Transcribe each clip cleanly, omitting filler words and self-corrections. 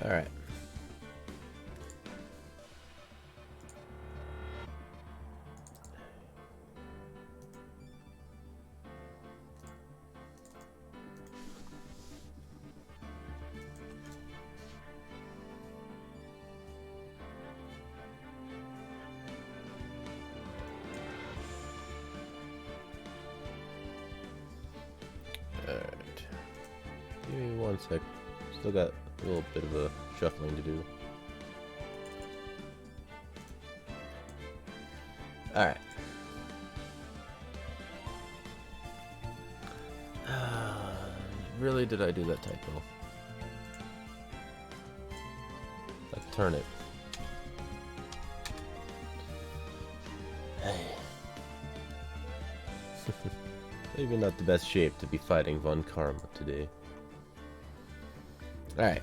Alright. Alright. Give me one sec. Still got a little bit of a shuffling to do. Alright. Really, did I do that typo? Let's turn it. Hey. Maybe not the best shape to be fighting Von Karma today. Alright.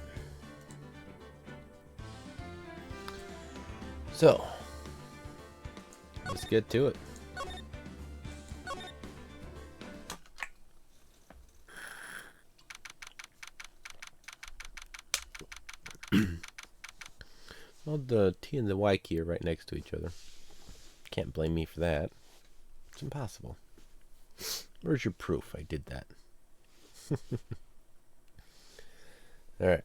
So, let's get to it. Well, the T and the Y key are right next to each other. Can't blame me for that. It's impossible. Where's your proof I did that? Alright.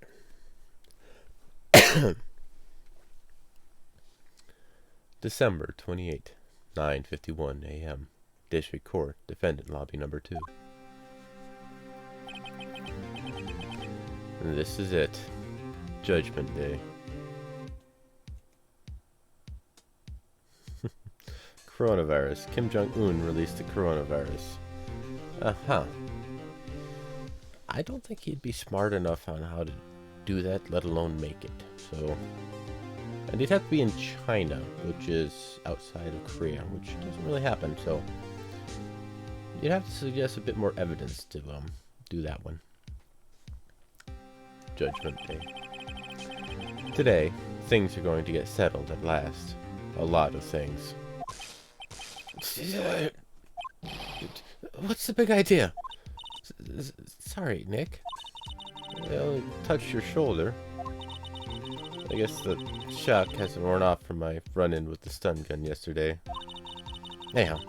December 28, 9:51 a.m. District Court, Defendant Lobby Number 2. And this is it. Judgment Day. Coronavirus. Kim Jong-un released the coronavirus. Uh-huh. I don't think he'd be smart enough on how to do that, let alone make it. So, and he'd have to be in China, which is outside of Korea, which doesn't really happen. So, you'd have to suggest a bit more evidence to do that one. Judgment Day. Today, things are going to get settled at last. A lot of things. What's the big idea? Sorry, Nick. I only touched your shoulder. I guess the shock hasn't worn off from my run-in with the stun gun yesterday. Anyhow,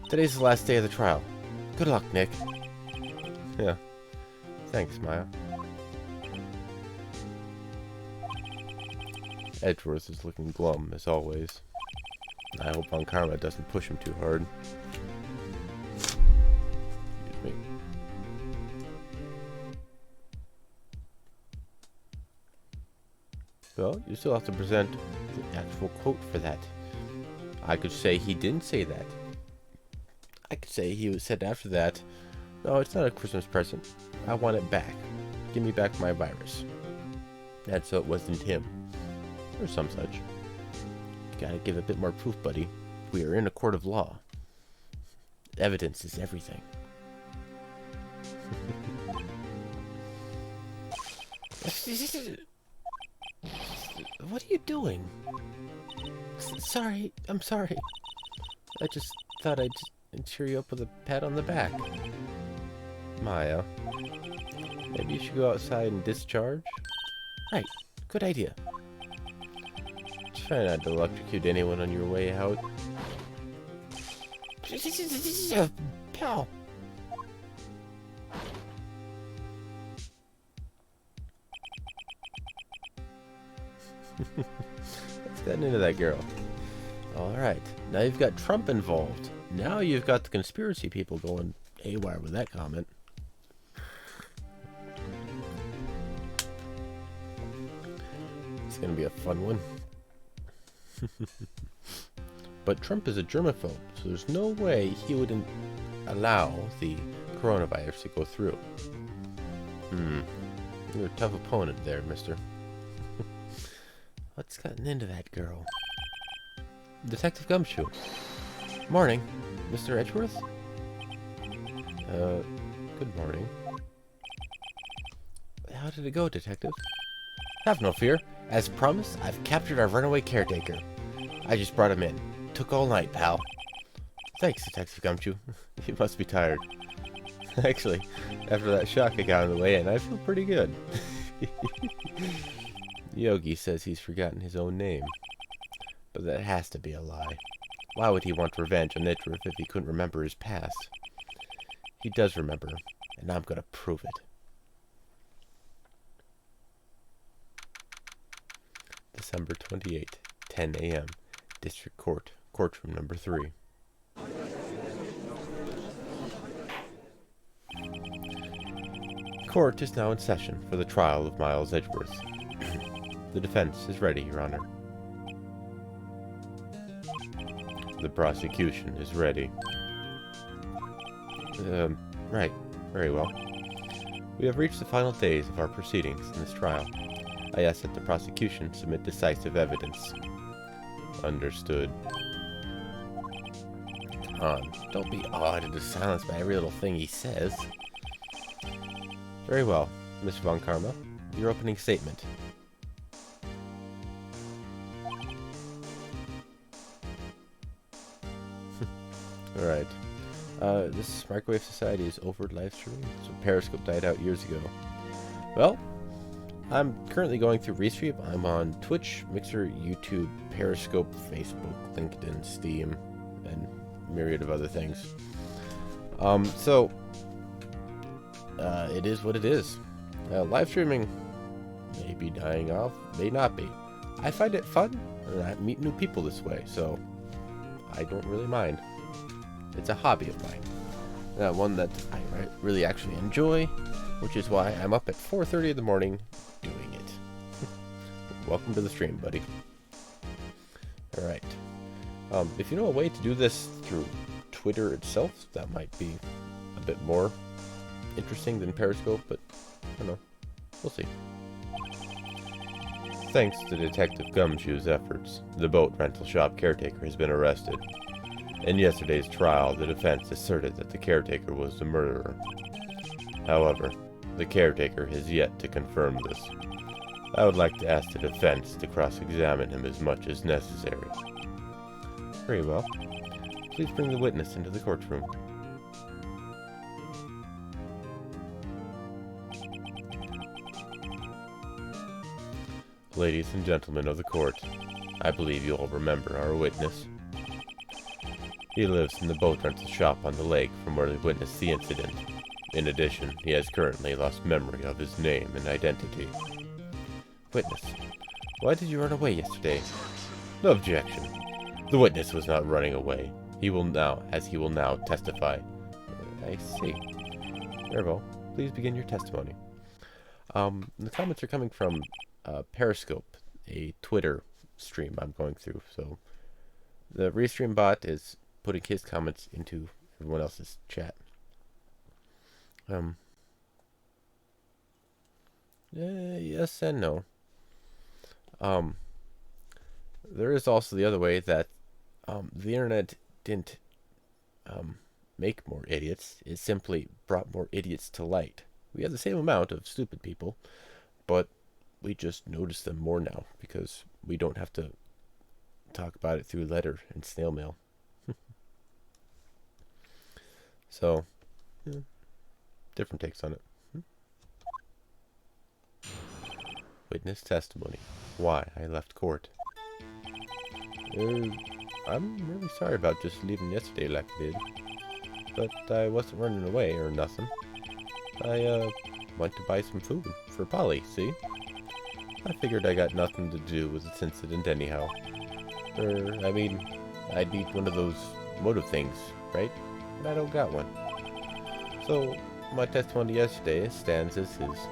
today's the last day of the trial. Good luck, Nick. Yeah. Thanks, Maya. Edgeworth is looking glum, as always. I hope Von Karma doesn't push him too hard. Excuse me. Well, you still have to present the actual quote for that. I could say he didn't say that. I could say he said after that, no, it's not a Christmas present. I want it back. Give me back my virus. And so it wasn't him. Or some such. Gotta give a bit more proof, buddy. We are in a court of law. Evidence is everything. What are you doing? Sorry, I'm sorry. I just thought I'd cheer you up with a pat on the back. Maya, maybe you should go outside and discharge? Right, good idea. Try not to electrocute anyone on your way out. Pal. Let's get into that girl. Alright, now you've got Trump involved. Now you've got the conspiracy people going haywire with that comment. It's gonna be a fun one. But Trump is a germaphobe, so there's no way he wouldn't allow the coronavirus to go through. You're a tough opponent there, mister. What's gotten into that girl? Detective Gumshoe. Morning, Mr. Edgeworth? Good morning. How did it go, Detective? Have no fear. As promised, I've captured our runaway caretaker. I just brought him in. Took all night, pal. Thanks, Detective Gumshoe. You must be tired. Actually, after that shock I got on the way in, I feel pretty good. Yogi says he's forgotten his own name. But that has to be a lie. Why would he want revenge on Nitruth if he couldn't remember his past? He does remember, and I'm gonna prove it. December 28th, 10 a.m. District Court, Courtroom number 3. Court is now in session for the trial of Miles Edgeworth. The defense is ready, Your Honor. The prosecution is ready. Right. Very well. We have reached the final days of our proceedings in this trial. I ask that the prosecution submit decisive evidence. Understood. Come on, don't be awed into silence by every little thing he says. Very well, Miss Von Karma. Your opening statement. Alright. This microwave society is over live streaming, so Periscope died out years ago. Well, I'm currently going through Restream. I'm on Twitch, Mixer, YouTube, Periscope, Facebook, LinkedIn, Steam, and myriad of other things. It is what it is. Live streaming may be dying off, may not be. I find it fun, and I meet new people this way, so I don't really mind. It's a hobby of mine. One that I really actually enjoy, which is why I'm up at 4:30 in the morning doing it. Welcome to the stream, buddy. Alright. If you know a way to do this through Twitter itself, that might be a bit more interesting than Periscope, but I don't know. We'll see. Thanks to Detective Gumshoe's efforts, the boat rental shop caretaker has been arrested. In yesterday's trial, the defense asserted that the caretaker was the murderer. However, the caretaker has yet to confirm this. I would like to ask the defense to cross-examine him as much as necessary. Very well. Please bring the witness into the courtroom. Ladies and gentlemen of the court, I believe you all remember our witness. He lives in the boat rental shop on the lake from where he witnessed the incident. In addition, he has currently lost memory of his name and identity. Witness, why did you run away yesterday? No objection. The witness was not running away. He will now testify. I see. Very well. Please begin your testimony. The comments are coming from Periscope, a Twitter stream I'm going through. So the Restream bot is putting his comments into everyone else's chat. Yes and no. There is also the other way that the internet didn't make more idiots. It simply brought more idiots to light. We have the same amount of stupid people, but we just notice them more now because we don't have to talk about it through letter and snail mail. So, yeah, different takes on it. Witness testimony. Why I left court. I'm really sorry about just leaving yesterday like I did. But I wasn't running away or nothing. I went to buy some food for Polly, see? I figured I got nothing to do with this incident anyhow. I mean, I'd need one of those motive things, right? But I don't got one. So, my testimony yesterday stands as his.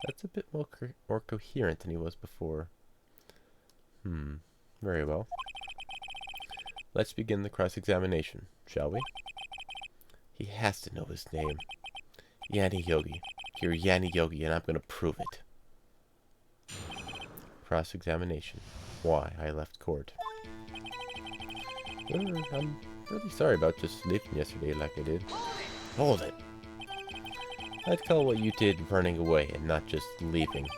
That's a bit more coherent than he was before. Very well. Let's begin the cross-examination, shall we? He has to know his name. Yanni Yogi. You're Yanni Yogi, and I'm going to prove it. Cross-examination. Why I left court. I'm really sorry about just leaving yesterday like I did. Hold it! I'd call what you did running away and not just leaving.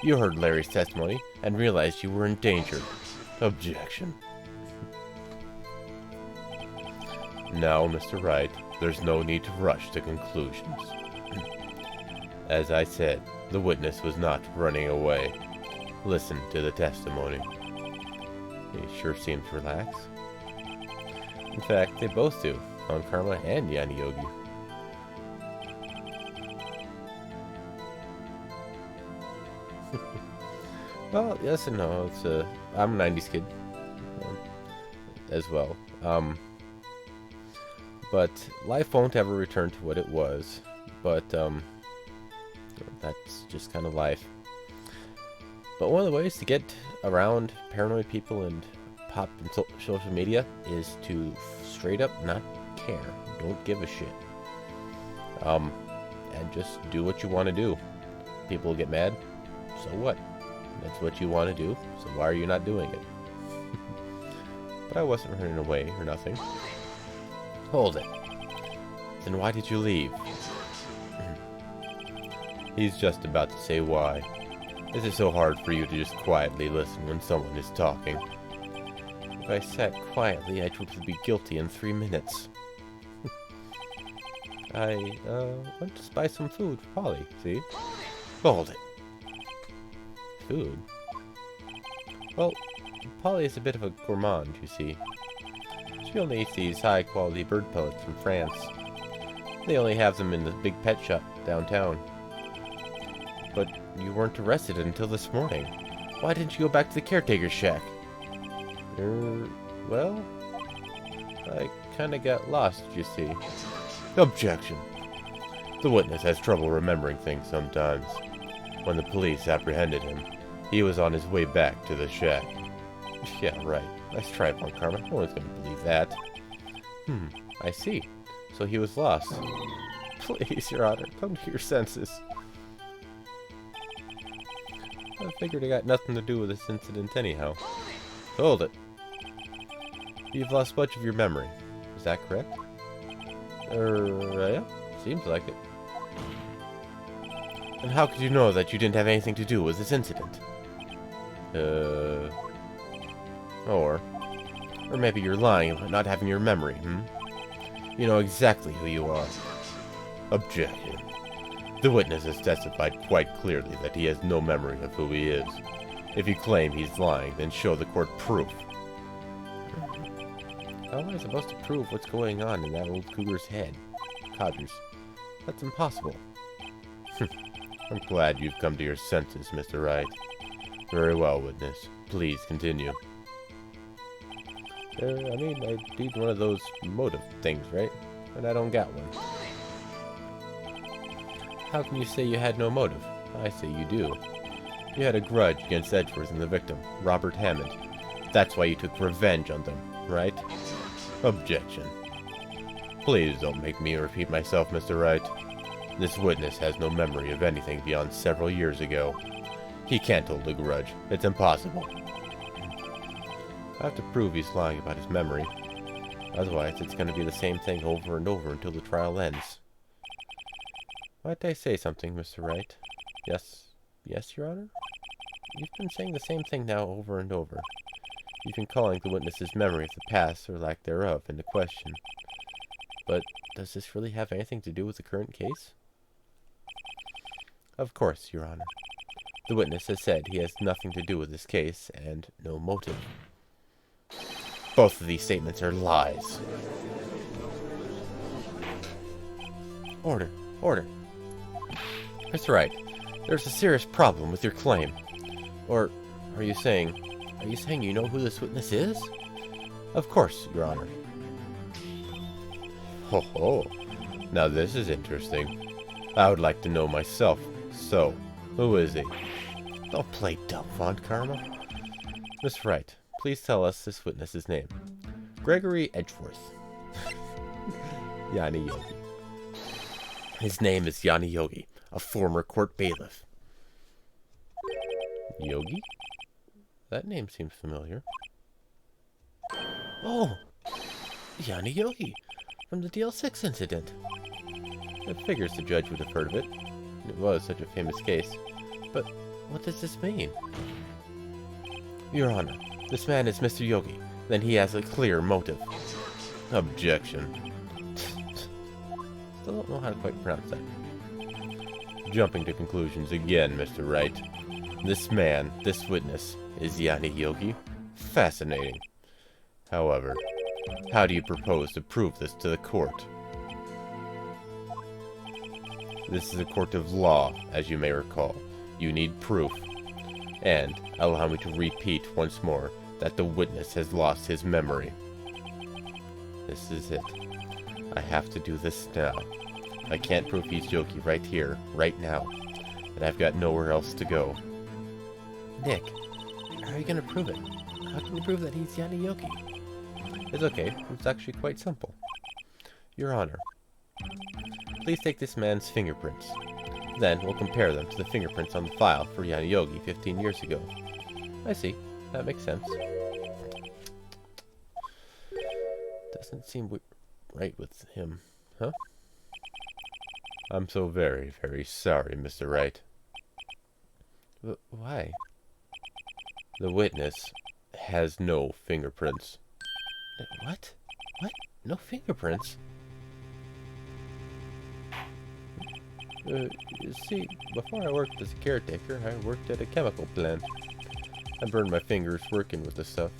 You heard Larry's testimony and realized you were in danger. Objection. Now, Mr. Wright, there's no need to rush to conclusions. As I said, The witness was not running away. Listen to the testimony. He sure seems relaxed. In fact, they both do, on Karma and Yanni Yogi. Well, yes and no. I'm a 90s kid as well. But life won't ever return to what it was. But that's just kind of life. But one of the ways to get around paranoid people and pop in social media is to straight up not care. Don't give a shit. And just do what you want to do. People will get mad. So what? That's what you want to do. So why are you not doing it? But I wasn't running away or nothing. Hold it. Then why did you leave? He's just about to say why. Is it so hard for you to just quietly listen when someone is talking? If I sat quietly, I would be guilty in 3 minutes. I went to buy some food for Polly, see? Hold it. Food? Well, Polly is a bit of a gourmand, you see. She only eats these high-quality bird pellets from France. They only have them in the big pet shop downtown. But you weren't arrested until this morning. Why didn't you go back to the caretaker's shack? Well, I kinda got lost, you see. Objection. The witness has trouble remembering things sometimes. When the police apprehended him, he was on his way back to the shack. Yeah, right. Nice try, Von Karma. No one's gonna believe that. I see. So he was lost. Please, Your Honor, come to your senses. I figured it got nothing to do with this incident anyhow. Hold it. You've lost much of your memory. Is that correct? Yeah. Seems like it. And how could you know that you didn't have anything to do with this incident? Or maybe you're lying about not having your memory, You know exactly who you are. Objection. The witness has testified quite clearly that he has no memory of who he is. If you claim he's lying, then show the court proof. How am I supposed to prove what's going on in that old cougar's head? Codgers. That's impossible. I'm glad you've come to your senses, Mr. Wright. Very well, witness. Please continue. I need one of those motive things, right? And I don't got one. How can you say you had no motive? I say you do. You had a grudge against Edgeworth and the victim, Robert Hammond. That's why you took revenge on them, right? Objection. Please don't make me repeat myself, Mr. Wright. This witness has no memory of anything beyond several years ago. He can't hold a grudge. It's impossible. I have to prove he's lying about his memory. Otherwise, it's going to be the same thing over and over until the trial ends. Might I say something, Mr. Wright? Yes? Yes, Your Honor? You've been saying the same thing now over and over. You've been calling the witness's memory of the past, or lack thereof, into question. But does this really have anything to do with the current case? Of course, Your Honor. The witness has said he has nothing to do with this case, and no motive. Both of these statements are lies. Order. Order. Mr. Wright, there's a serious problem with your claim. Or, are you saying you know who this witness is? Of course, Your Honor. Ho ho. Now this is interesting. I would like to know myself. So, who is he? Don't play dumb, Von Karma. Mr. Wright, please tell us this witness's name. Gregory Edgeworth. Yanni Yogi. His name is Yanni Yogi, a former court bailiff. Yogi? That name seems familiar. Oh! Yanni Yogi, from the DL6 incident. It figures the judge would have heard of it. It was such a famous case. But what does this mean? Your Honor, this man is Mr. Yogi. Then he has a clear motive. Objection. Still don't know how to quite pronounce that. jumping to conclusions again, Mr. Wright. This man, this witness, is Yanni Yogi. Fascinating. However, how do you propose to prove this to the court? This is a court of law, as you may recall. You need proof. And allow me to repeat once more that the witness has lost his memory. This is it. I have to do this now. I can't prove he's Yogi right here, right now. And I've got nowhere else to go. Nick, how are you going to prove it? How can you prove that he's Yanni Yogi? It's okay. It's actually quite simple. Your Honor, please take this man's fingerprints. Then we'll compare them to the fingerprints on the file for Yanni Yogi 15 years ago. I see. That makes sense. Doesn't seem right with him, huh? I'm so very, very sorry, Mr. Wright. Why? The witness has no fingerprints. What? What? No fingerprints? You see, before I worked as a caretaker, I worked at a chemical plant. I burned my fingers working with the stuff.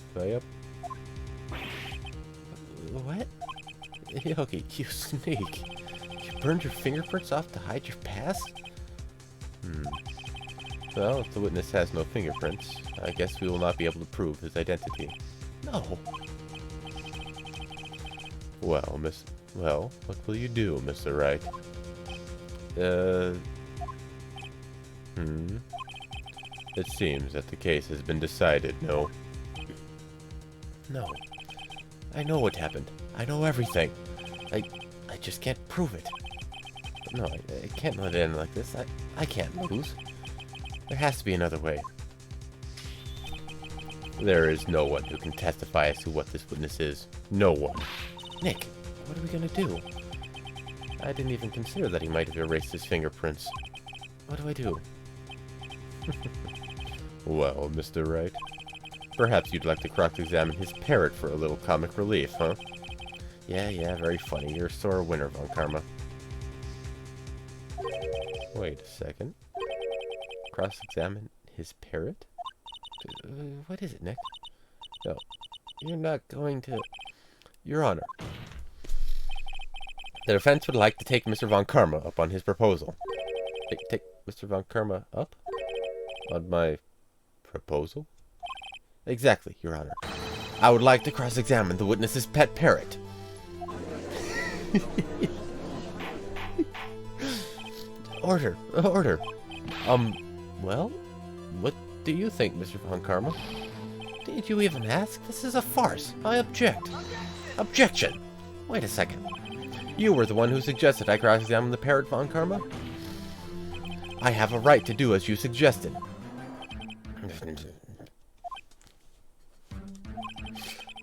What? Yogi, you sneak. You burned your fingerprints off to hide your past? Well, if the witness has no fingerprints, I guess we will not be able to prove his identity. No. Well, what will you do, Mr. Wright? It seems that the case has been decided, no? No. I know what happened. I know everything. I just can't prove it. No, I can't let it end like this. I can't lose. There has to be another way. There is no one who can testify as to what this witness is. No one. Nick, what are we gonna do? I didn't even consider that he might have erased his fingerprints. What do I do? Well, Mr. Wright, perhaps you'd like to cross-examine his parrot for a little comic relief, huh? Yeah, very funny. You're a sore winner, Von Karma. Wait a second. Cross-examine his parrot? What is it, Nick? No, you're not going to... Your Honor. The defense would like to take Mr. Von Karma up on his proposal. Take Mr. Von Karma up? On my proposal? Exactly, Your Honor. I would like to cross-examine the witness's pet parrot. Order. Well, what do you think, Mr. Von Karma? Did you even ask? This is a farce. I object. Objection! Wait a second. You were the one who suggested I cross-examine the parrot, Von Karma? I have a right to do as you suggested.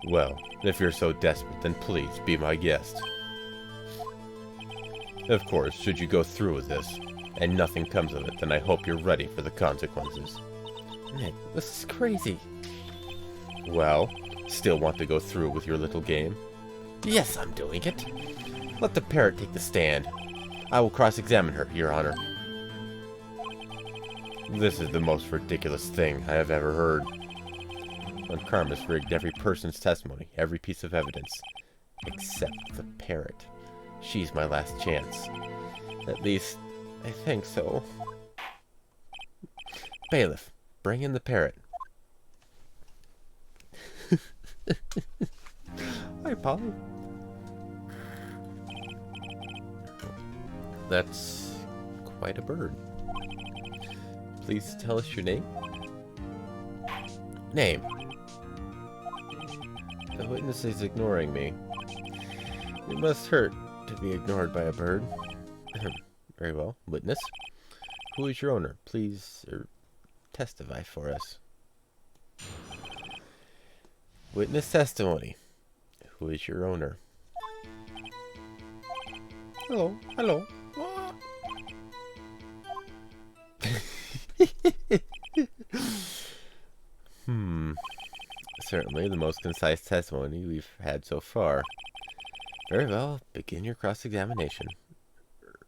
Well, if you're so desperate, then please be my guest. Of course, should you go through with this, and nothing comes of it, then I hope you're ready for the consequences. Nick, this is crazy. Well, still want to go through with your little game? Yes, I'm doing it. Let the parrot take the stand. I will cross-examine her, Your Honor. This is the most ridiculous thing I have ever heard. Von Karma's rigged every person's testimony, every piece of evidence, except the parrot. She's my last chance. At least, I think so. Bailiff, bring in the parrot. Hi, Polly. That's quite a bird. Please tell us your name. Name. The witness is ignoring me. It must hurt to be ignored by a bird. Very well. Witness. Who is your owner? Please testify for us. Witness testimony. Who is your owner? Hello. Certainly the most concise testimony we've had so far. Very well, begin your cross-examination.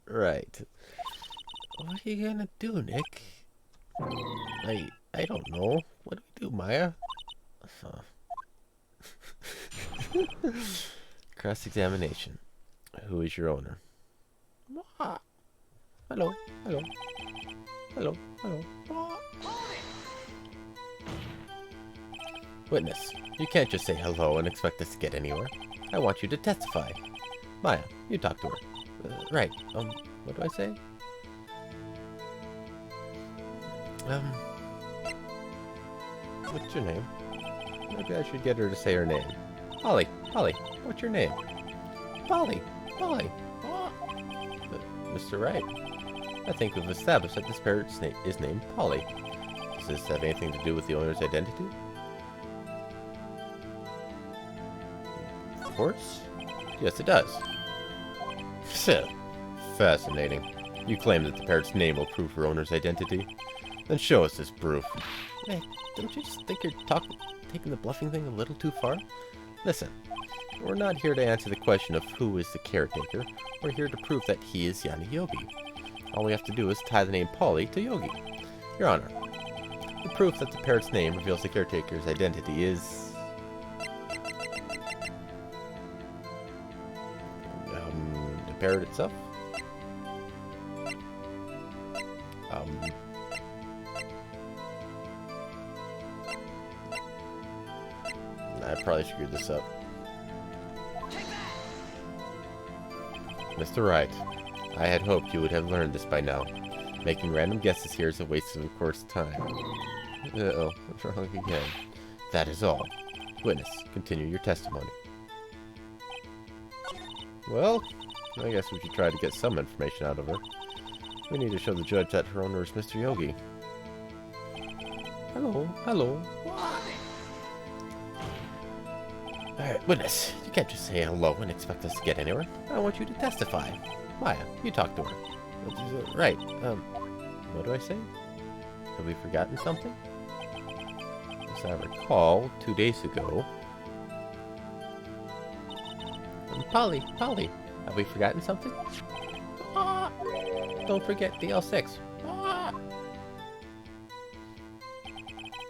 Right. What are you gonna do, Nick? I don't know. What do we do, Maya? Cross-examination. Who is your owner? Ah. Hello, hello, hello, hello. Ah. Witness, you can't just say hello and expect us to get anywhere. I want you to testify. Maya, you talk to her. Right, what do I say? What's your name? Maybe I should get her to say her name. Polly, Polly, what's your name? Polly, Polly. Mr. Wright, I think we've established that this parrot is named Polly. Does this have anything to do with the owner's identity? Of course. Yes, it does. Fascinating. You claim that the parrot's name will prove her owner's identity? Then show us this proof. Hey, don't you just think you're taking the bluffing thing a little too far? Listen, we're not here to answer the question of who is the caretaker. We're here to prove that he is Yanni Yogi. All we have to do is tie the name Polly to Yogi. Your Honor, the proof that the parrot's name reveals the caretaker's identity is... the parrot itself? I probably screwed this up. Mr. Wright, I had hoped you would have learned this by now. Making random guesses here is a waste of the court's time. Uh-oh, what's wrong again? That is all. Witness, continue your testimony. Well, I guess we should try to get some information out of her. We need to show the judge that her owner is Mr. Yogi. Hello, hello. Alright, witness, you can't just say hello and expect us to get anywhere. I want you to testify. Maya, you talk to her. Right, what do I say? Have we forgotten something? As I recall, 2 days ago... Polly, Polly, have we forgotten something? Ah, don't forget the L6. Ah.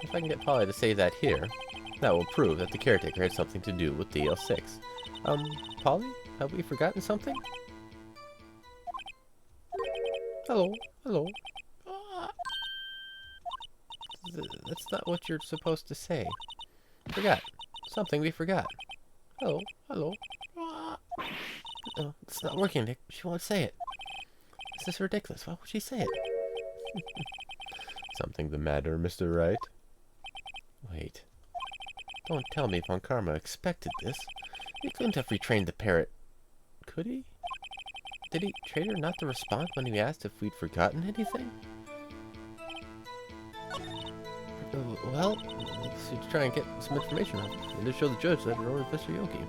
If I can get Polly to say that here, that will prove that the caretaker had something to do with DL6. Polly? Have we forgotten something? Hello? Hello? Ah. That's not what you're supposed to say. Forgot. Something we forgot. Hello? Hello? Ah. Oh, it's not working, Nick. She won't say it. This is ridiculous. Why would she say it? Something the matter, Mr. Wright? Wait. Don't tell me Von Karma expected this. He couldn't have retrained the parrot. Could he? Did he train her not to respond when we asked if we'd forgotten anything? Well, let's try and get some information on it. And to show the judge that we're over Mr. Yogi.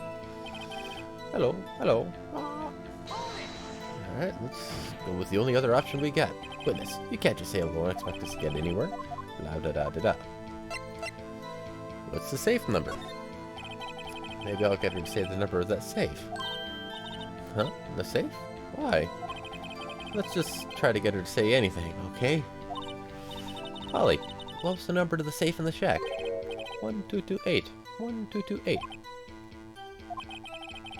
Hello, hello. Alright, let's go with the only other option we got. Witness, you can't just say hello and expect us to get anywhere. La da da da da. What's the safe number? Maybe I'll get her to say the number of that safe. Huh? The safe? Why? Let's just try to get her to say anything, okay? Polly, what's the number to the safe in the shack? 1228. 1228.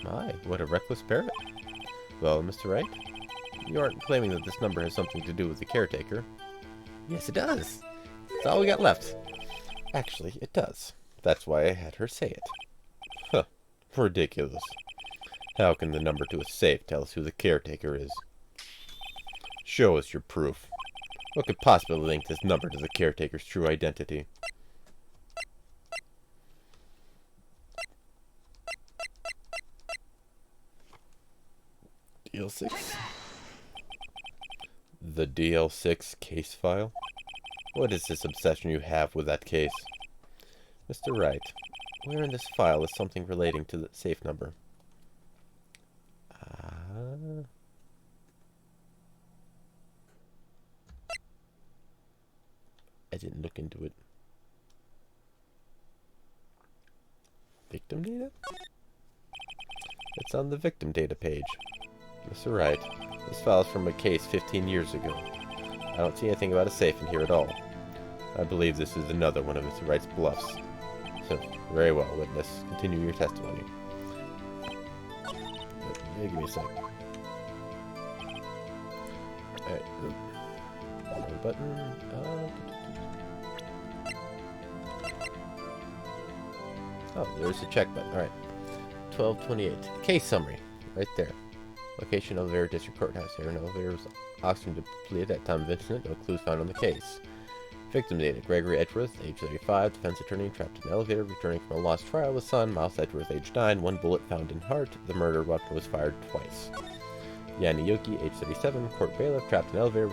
My, what a reckless parrot. Well, Mr. Wright, you aren't claiming that this number has something to do with the caretaker. Yes, it does. That's all we got left. Actually, it does. That's why I had her say it. Huh. Ridiculous. How can the number to a safe tell us who the caretaker is? Show us your proof. What could possibly link this number to the caretaker's true identity? DL6? The DL6 case file? What is this obsession you have with that case? Mr. Wright, where in this file is something relating to the safe number? I didn't look into it. Victim data? It's on the victim data page. Mr. Wright, this file is from a case 15 years ago. I don't see anything about a safe in here at all. I believe this is another one of Mr. Wright's bluffs. So, very well, witness. Continue your testimony. Give me a sec. Alright. Wrong button. Oh, there's a check button. Alright. 1228. Case summary. Right there. Location elevator, district courthouse. Air and elevator was oxygen depleted at time of incident. No clues found on the case. Victim data. Gregory Edgeworth, age 35, defense attorney, trapped in an elevator, returning from a lost trial with son. Miles Edgeworth, age 9, 1 bullet found in heart. The murder weapon was fired twice. Yanni Yoki, age 37, court bailiff, trapped in an elevator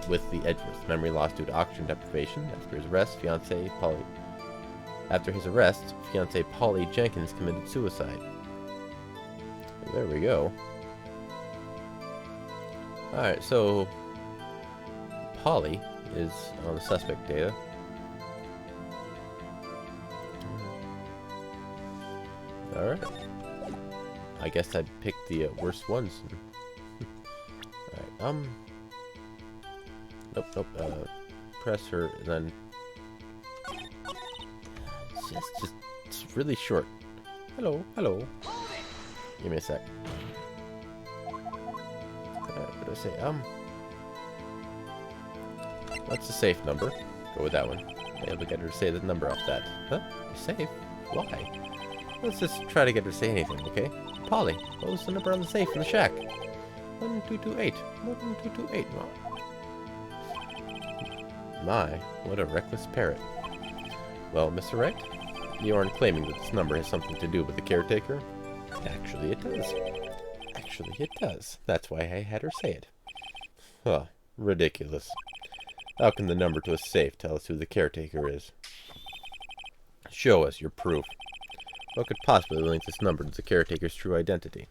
with the Edgeworth. Memory lost due to oxygen deprivation. After his arrest, fiancée Polly Jenkins committed suicide. There we go. Alright, so Polly is on the suspect data. Alright. I guess I picked the worst ones. Alright, Nope. Press her, and then it's really short. Hello. Give me a sec. What did I say? What's the safe number? Go with that one. Maybe we get her to say the number off that. Huh? Safe? Why? Let's just try to get her to say anything, okay? Polly, what was the number on the safe in the shack? 1228. 1228. My, what a reckless parrot. Well, Mr. Wright, you aren't claiming that this number has something to do with the caretaker? Actually, it does. That's why I had her say it. Huh, ridiculous. How can the number to a safe tell us who the caretaker is? Show us your proof. What could possibly link this number to the caretaker's true identity?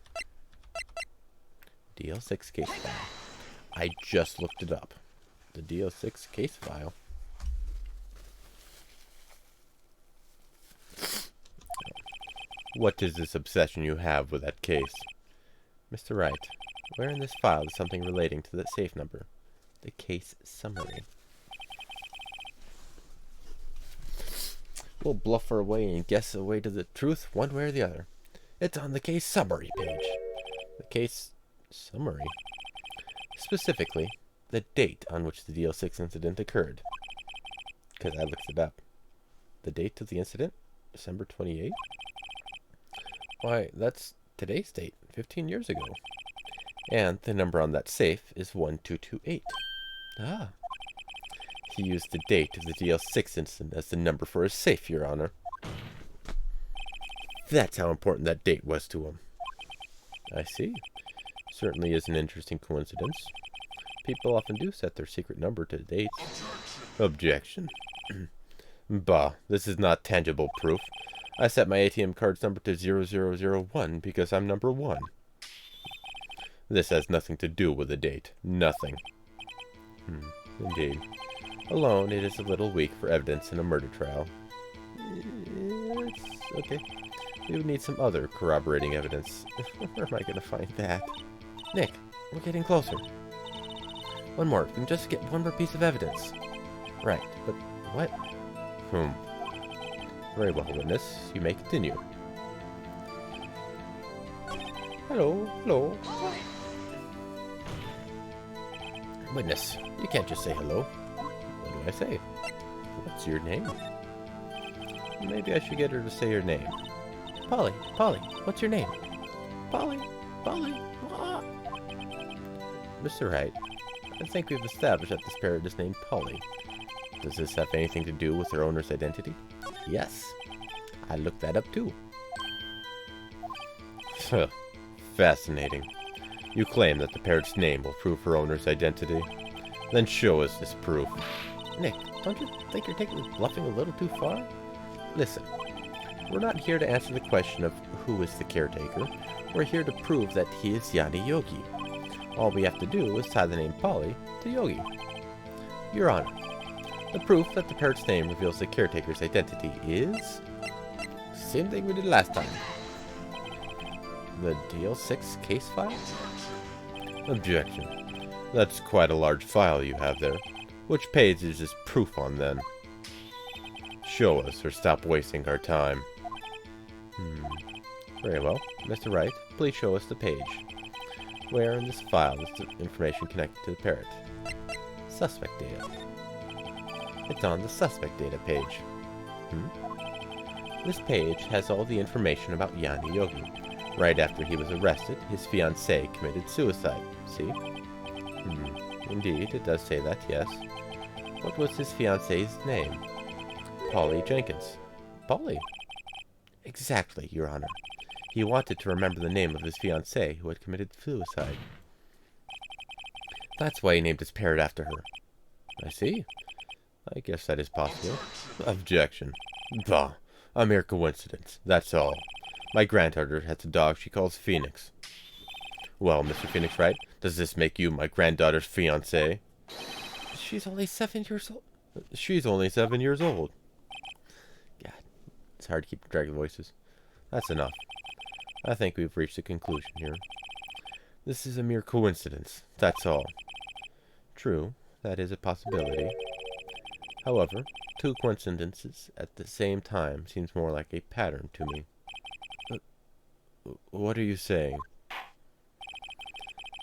DL6 case file. I just looked it up. The DL6 case file. What is this obsession you have with that case? Mr. Wright, where in this file is something relating to that safe number? The case summary. We'll bluff our way and guess our way to the truth one way or the other. It's on the case summary page. The case summary? Specifically, the date on which the DL6 incident occurred. Because I looked it up. The date of the incident? December 28th? Why, that's today's date, 15 years ago. And the number on that safe is 1228. Ah. He used the date of the DL6 incident as the number for his safe, Your Honor. That's how important that date was to him. I see. Certainly is an interesting coincidence. People often do set their secret number to dates. Objection. Bah, this is not tangible proof. I set my ATM card's number to 0001 because I'm number 1. This has nothing to do with the date. Nothing. Indeed. Alone, it is a little weak for evidence in a murder trial. It's okay. We would need some other corroborating evidence. Where am I going to find that? Nick, we're getting closer. One more. We can just get one more piece of evidence. Right, but what? Very well, witness. You may continue. Hello. Witness, you can't just say hello. What do I say? What's your name? Maybe I should get her to say her name. Polly, what's your name? Polly. Ah. Mr. Wright, I think we've established that this parrot is named Polly. Does this have anything to do with her owner's identity? Yes. I looked that up too. Fascinating. You claim that the parrot's name will prove her owner's identity. Then show us this proof. Nick, don't you think you're taking bluffing a little too far? Listen, we're not here to answer the question of who is the caretaker. We're here to prove that he is Yanni Yogi. All we have to do is tie the name Polly to Yogi. Your Honor, the proof that the parrot's name reveals the caretaker's identity is... same thing we did last time. The DL6 case file? Objection. That's quite a large file you have there. Which page is this proof on, then? Show us, or stop wasting our time. Very well. Mr. Wright, please show us the page. Where in this file is the information connected to the parrot? Suspect data. It's on the suspect data page. This page has all the information about Yanni Yogi. Right after he was arrested, his fiancée committed suicide. See? Indeed, it does say that, yes. What was his fiancée's name? Polly Jenkins. Polly? Exactly, Your Honor. He wanted to remember the name of his fiancée who had committed suicide. That's why he named his parrot after her. I see. I guess that is possible. Objection. Bah, a mere coincidence, that's all. My granddaughter has a dog she calls Phoenix. Well, Mr. Phoenix Wright, does this make you my granddaughter's fiancé? She's only 7 years old. She's only 7 years old. God, it's hard to keep track of voices. That's enough. I think we've reached a conclusion here. This is a mere coincidence, that's all. True, that is a possibility. However, two coincidences at the same time seems more like a pattern to me. What are you saying?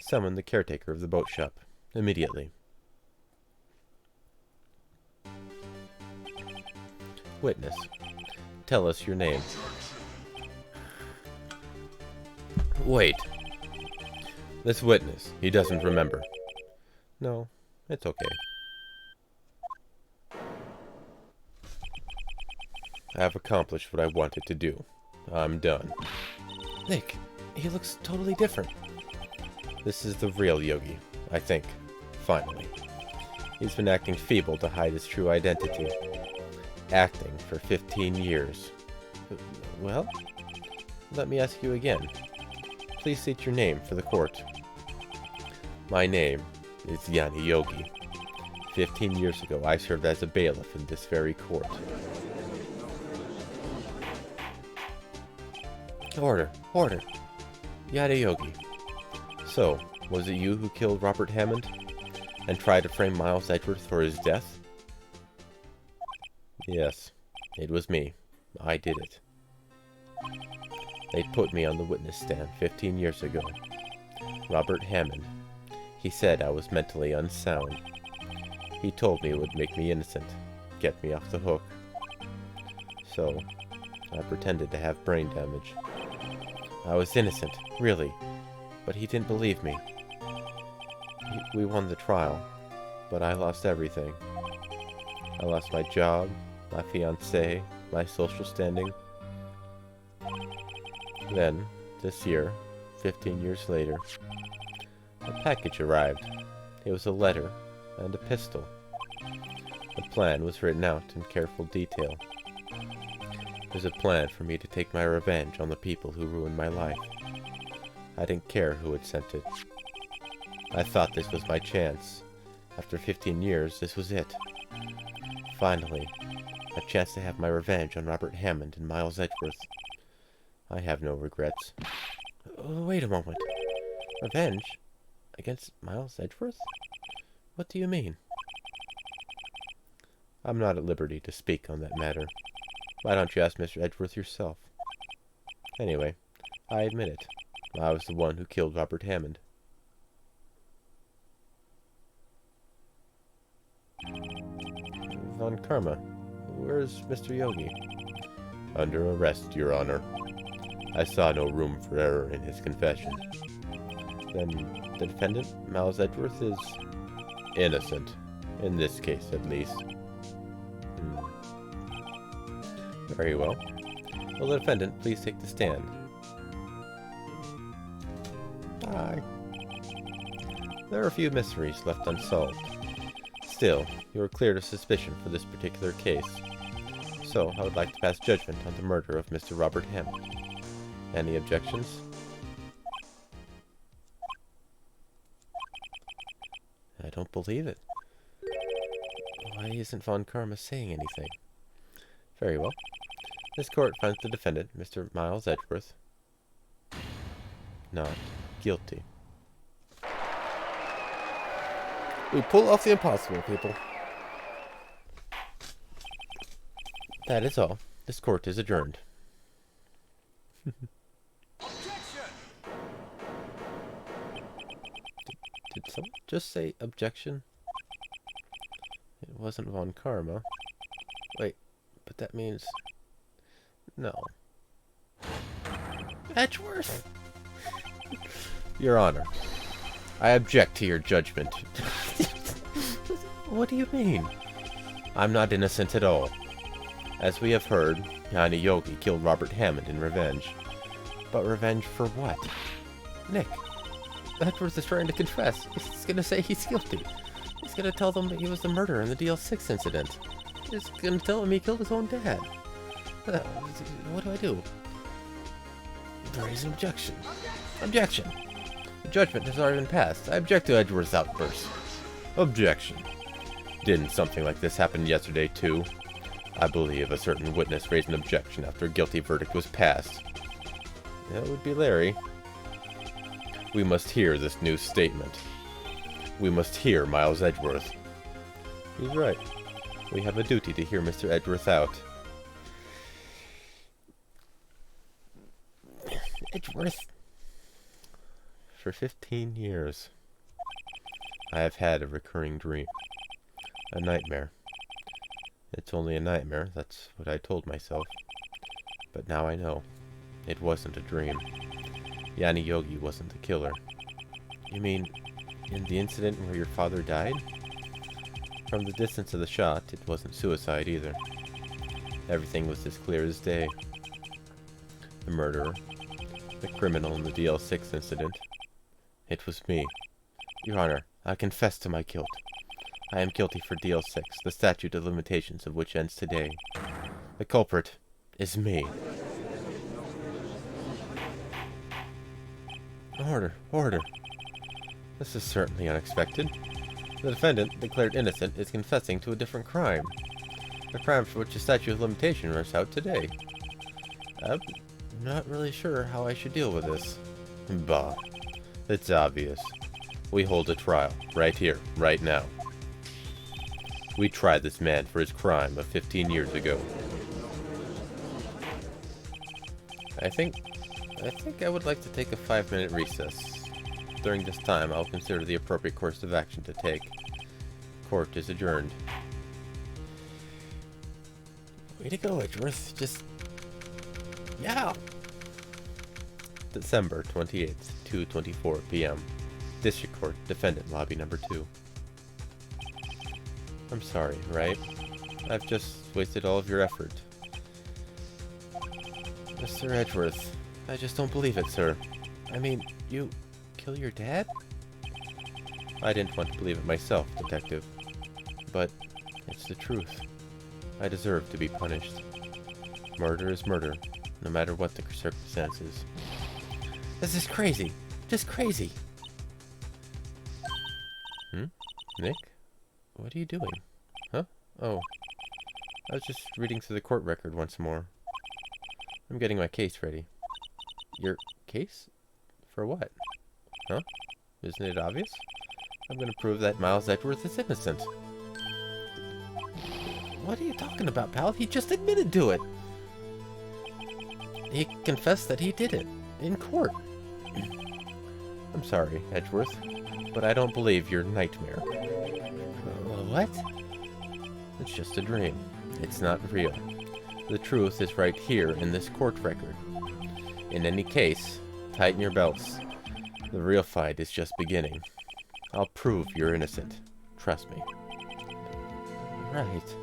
Summon the caretaker of the boat shop. Immediately. Witness. Tell us your name. Wait. This witness, he doesn't remember. No, it's okay. I have accomplished what I wanted to do. I'm done. Nick, he looks totally different. This is the real Yogi, I think. Finally. He's been acting feeble to hide his true identity. Acting for 15 years. Well, let me ask you again. Please state your name for the court. My name is Yanni Yogi. 15 years ago, I served as a bailiff in this very court. Order! Order! Yanni Yogi. So, was it you who killed Robert Hammond? And tried to frame Miles Edgeworth for his death? Yes, it was me. I did it. They put me on the witness stand 15 years ago. Robert Hammond. He said I was mentally unsound. He told me it would make me innocent, get me off the hook. So, I pretended to have brain damage. I was innocent, really, but he didn't believe me. We won the trial, but I lost everything. I lost my job, my fiancée, my social standing. Then, this year, 15 years later, a package arrived. It was a letter and a pistol. The plan was written out in careful detail. It was a plan for me to take my revenge on the people who ruined my life. I didn't care who had sent it. I thought this was my chance. After 15 years, this was it. Finally, a chance to have my revenge on Robert Hammond and Miles Edgeworth. I have no regrets. Wait a moment. Revenge? Against Miles Edgeworth? What do you mean? I'm not at liberty to speak on that matter. Why don't you ask Mr. Edgeworth yourself? Anyway, I admit it. I was the one who killed Robert Hammond. Von Karma, where's Mr. Yogi? Under arrest, Your Honor. I saw no room for error in his confession. Then the defendant, Miles Edgeworth, is innocent. In this case, at least. Very well. Will the defendant please take the stand? Aye. There are a few mysteries left unsolved. Still, you are cleared of suspicion for this particular case. So, I would like to pass judgment on the murder of Mr. Robert Hammond. Any objections? I don't believe it. Why isn't Von Karma saying anything? Very well. This court finds the defendant, Mr. Miles Edgeworth, not guilty. We pull off the impossible, people. That is all. This court is adjourned. Did someone just say objection? It wasn't Von Karma. Wait, but that means... No. Edgeworth! Your Honor, I object to your judgment. What do you mean? I'm not innocent at all. As we have heard, Yanni Yogi killed Robert Hammond in revenge. But revenge for what? Nick, Edgeworth is trying to confess. He's gonna say he's guilty. He's gonna tell them that he was the murderer in the DL6 incident. He's gonna tell them he killed his own dad. What do I do? Raise an objection. Objection! The judgment has already been passed. I object to Edgeworth's outburst. Objection. Didn't something like this happen yesterday, too? I believe a certain witness raised an objection after a guilty verdict was passed. That would be Larry. We must hear this new statement. We must hear Miles Edgeworth. He's right. We have a duty to hear Mr. Edgeworth out. Edgeworth. For 15 years, I have had a recurring dream. A nightmare. It's only a nightmare, that's what I told myself. But now I know. It wasn't a dream. Yanni Yogi wasn't the killer. You mean, in the incident where your father died? From the distance of the shot, it wasn't suicide either. Everything was as clear as day. The murderer, the criminal in the DL6 incident. It was me. Your Honor, I confess to my guilt. I am guilty for DL6, the statute of limitations of which ends today. The culprit is me. Order, order. This is certainly unexpected. The defendant, declared innocent, is confessing to a different crime. A crime for which the statute of limitation runs out today. I'm not really sure how I should deal with this. Bah. It's obvious. We hold a trial, right here, right now. We tried this man for his crime of 15 years ago. I think I would like to take a 5-minute recess. During this time, I'll consider the appropriate course of action to take. Court is adjourned. Way to go, Edgeworth. Just... yeah! December 28th, 2:24 p.m. District Court, Defendant Lobby Number 2. I'm sorry, Wright. I've just wasted all of your effort. Mr. Edgeworth, I just don't believe it, sir. I mean, you kill your dad? I didn't want to believe it myself, Detective. But it's the truth. I deserve to be punished. Murder is murder, no matter what the circumstances. This is crazy. Just crazy. Nick? What are you doing? Huh? Oh. I was just reading through the court record once more. I'm getting my case ready. Your case? For what? Huh? Isn't it obvious? I'm going to prove that Miles Edgeworth is innocent. What are you talking about, pal? He just admitted to it. He confessed that he did it. In court. I'm sorry, Edgeworth, but I don't believe your nightmare. What? It's just a dream. It's not real. The truth is right here in this court record. In any case, tighten your belts. The real fight is just beginning. I'll prove you're innocent. Trust me. Right.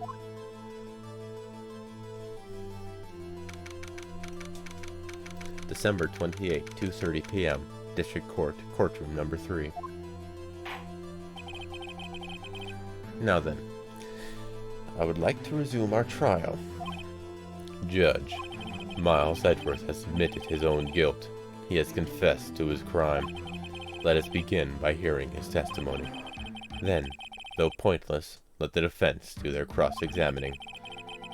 December 28, 2:30 p.m. District Court, Courtroom Number 3. Now then, I would like to resume our trial. Judge, Miles Edgeworth has admitted his own guilt. He has confessed to his crime. Let us begin by hearing his testimony. Then, though pointless, let the defense do their cross-examining.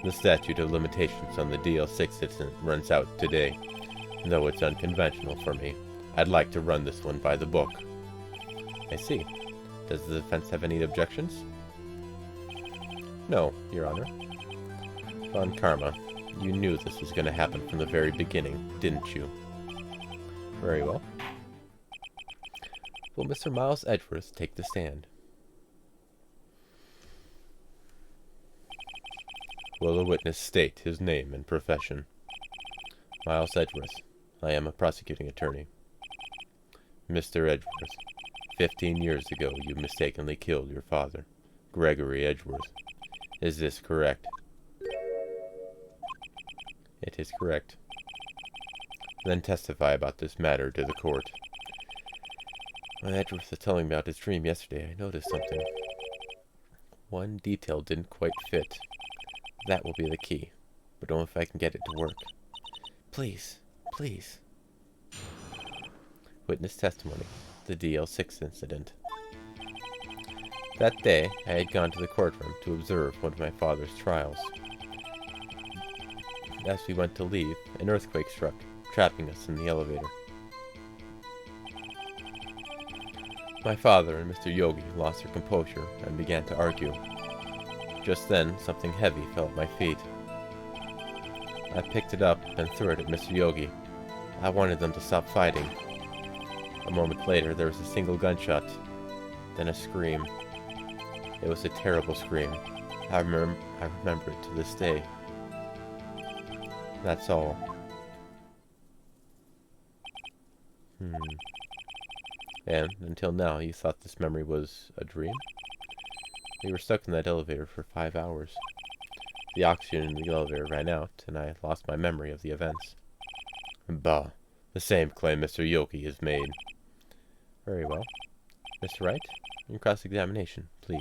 The statute of limitations on the DL6 incident runs out today. Though it's unconventional for me, I'd like to run this one by the book. I see. Does the defense have any objections? No, Your Honor. Von Karma, you knew this was going to happen from the very beginning, didn't you? Very well. Will Mr. Miles Edgeworth take the stand? Will the witness state his name and profession? Miles Edgeworth. I am a prosecuting attorney. Mr. Edgeworth, 15 years ago you mistakenly killed your father, Gregory Edgeworth. Is this correct? It is correct. Then testify about this matter to the court. When Edgeworth was telling me about his dream yesterday, I noticed something. One detail didn't quite fit. That will be the key, but only if I can get it to work. Please, please. Witness testimony. The DL6 incident. That day, I had gone to the courtroom to observe one of my father's trials. As we went to leave, an earthquake struck, trapping us in the elevator. My father and Mr. Yogi lost their composure and began to argue. Just then, something heavy fell at my feet. I picked it up and threw it at Mr. Yogi. I wanted them to stop fighting. A moment later, there was a single gunshot, then a scream. It was a terrible scream. I remember it to this day. That's all. And until now, you thought this memory was a dream? We were stuck in that elevator for 5 hours. The oxygen in the elevator ran out, and I lost my memory of the events. Bah, the same claim Mr. Yogi has made. Very well. Mr. Wright, in cross-examination, please.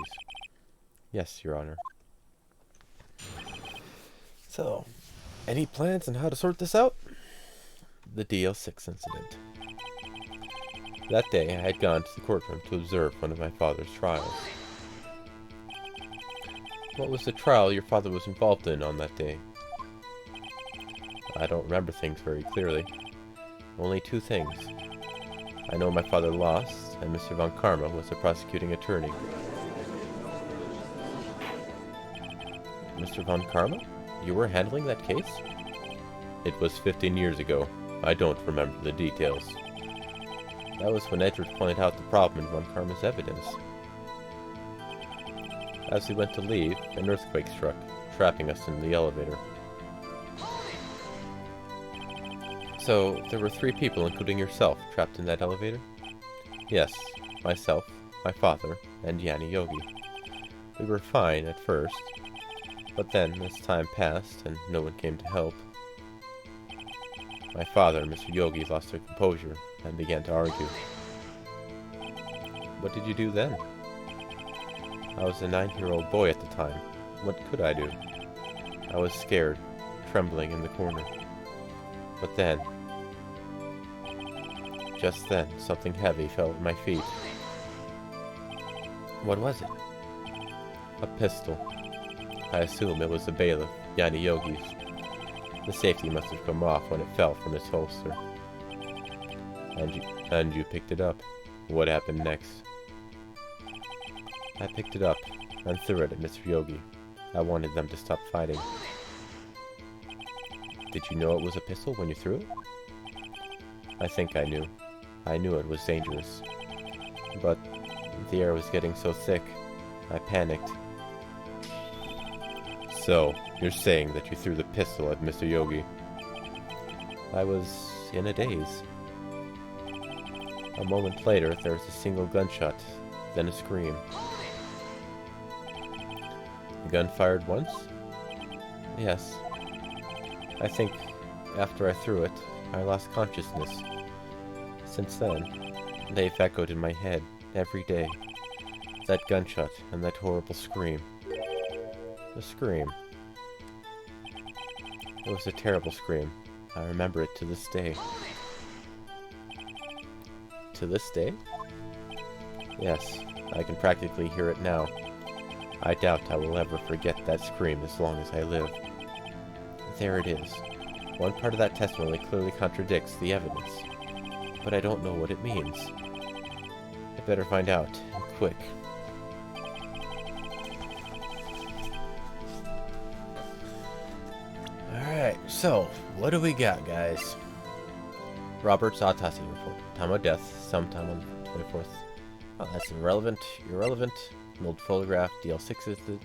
Yes, Your Honor. So, any plans on how to sort this out? The DL6 incident. That day, I had gone to the courtroom to observe one of my father's trials. What was the trial your father was involved in on that day? I don't remember things very clearly. Only 2 things. I know my father lost, and Mr. Von Karma was the prosecuting attorney. Mr. Von Karma? You were handling that case? It was 15 years ago. I don't remember the details. That was when Edgeworth pointed out the problem in Von Karma's evidence. As we went to leave, an earthquake struck, trapping us in the elevator. So, there were 3 people, including yourself, trapped in that elevator? Yes, myself, my father, and Yanni Yogi. We were fine at first, but then, as time passed and no one came to help, my father and Mr. Yogi lost their composure and began to argue. What did you do then? I was a 9-year-old boy at the time. What could I do? I was scared, trembling in the corner. But then, just then, something heavy fell at my feet. What was it? A pistol. I assume it was the bailiff, Yanni Yogi's. The safety must have come off when it fell from its holster. And you picked it up. What happened next? I picked it up and threw it at Mr. Yogi. I wanted them to stop fighting. Did you know it was a pistol when you threw it? I think I knew. I knew it was dangerous. But the air was getting so thick, I panicked. So, you're saying that you threw the pistol at Mr. Yogi? I was in a daze. A moment later, there was a single gunshot, then a scream. The gun fired once? Yes. I think, after I threw it, I lost consciousness. Since then, they've echoed in my head, every day. That gunshot, and that horrible scream. The scream. It was a terrible scream. I remember it to this day. To this day? Yes, I can practically hear it now. I doubt I will ever forget that scream as long as I live. There it is. One part of that testimony clearly contradicts the evidence, but I don't know what it means. I better find out, and quick. Alright, so, what do we got, guys? Robert's autopsy report. Time of death, sometime on the 24th. Oh, that's irrelevant. Irrelevant. An old photograph. DL6 is the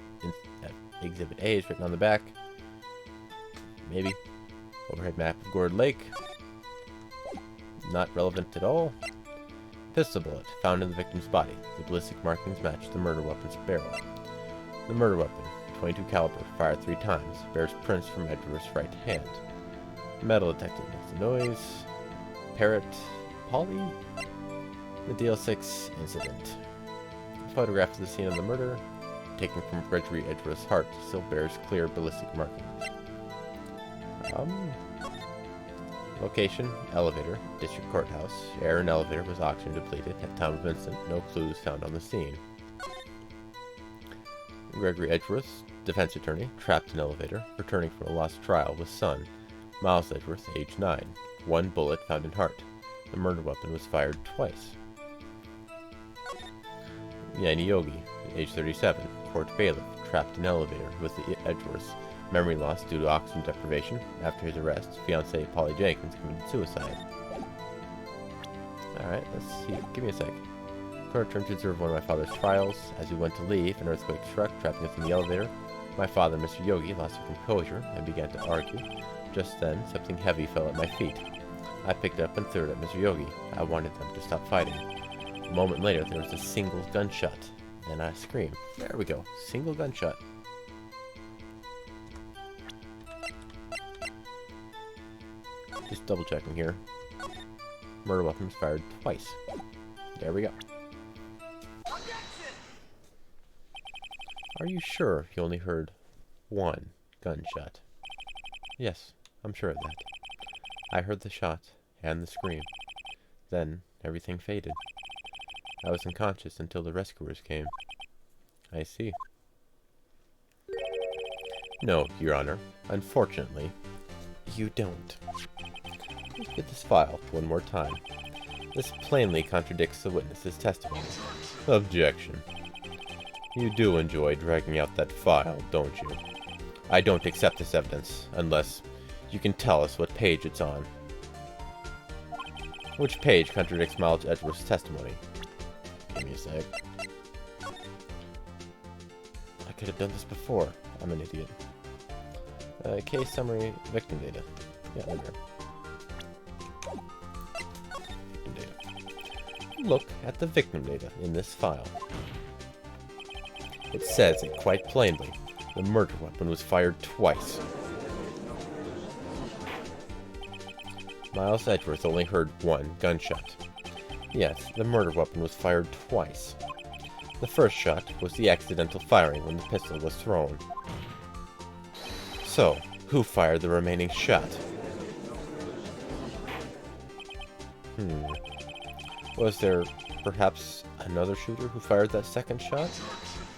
Exhibit A is written on the back. Maybe. Overhead map of Gourd Lake. Not relevant at all. Pistol bullet found in the victim's body. The ballistic markings match the murder weapon's barrel. The murder weapon, 22 caliber, fired 3 times, bears prints from Edward's right hand. Metal detected makes a noise. Parrot, Polly. The DL6 incident. A photograph of the scene of the murder, taken from Gregory Edgeworth's heart, still bears clear ballistic markings. Location, elevator, district courthouse. Air and elevator was oxygen depleted. At time of incident, no clues found on the scene. Gregory Edgeworth, defense attorney, trapped in elevator, returning from a lost trial with son, Miles Edgeworth, age 9. 1 bullet found in heart. The murder weapon was fired twice. Yanni Yogi, age 37, court bailiff, trapped in elevator with the Edgeworths. Memory loss due to oxygen deprivation. After his arrest, fiancée Polly Jenkins committed suicide. Alright, let's see. Give me a sec. Court returned to observe one of my father's trials. As we went to leave, an earthquake struck, trapping us in the elevator. My father, Mr. Yogi, lost his composure and began to argue. Just then, something heavy fell at my feet. I picked it up and threw it at Mr. Yogi. I wanted them to stop fighting. A moment later, there was a single gunshot. Then I screamed. There we go. Single gunshot. Just double checking here. Murder weapon was fired twice. There we go. Are you sure you only heard 1 gunshot? Yes, I'm sure of that. I heard the shot and the scream. Then everything faded. I was unconscious until the rescuers came. I see. No, Your Honor. Unfortunately, you don't. Let's get this file one more time. This plainly contradicts the witness's testimony. Objection. You do enjoy dragging out that file, don't you? I don't accept this evidence, unless you can tell us what page it's on. Which page contradicts Miles Edgeworth's testimony? Give me a sec. I could have done this before. I'm an idiot. Case summary, victim data. Yeah, there we go. Look at the victim data in this file. It says it quite plainly. The murder weapon was fired twice. Miles Edgeworth only heard 1 gunshot. Yes, the murder weapon was fired twice. The first shot was the accidental firing when the pistol was thrown. So, who fired the remaining shot? Was there perhaps another shooter who fired that second shot?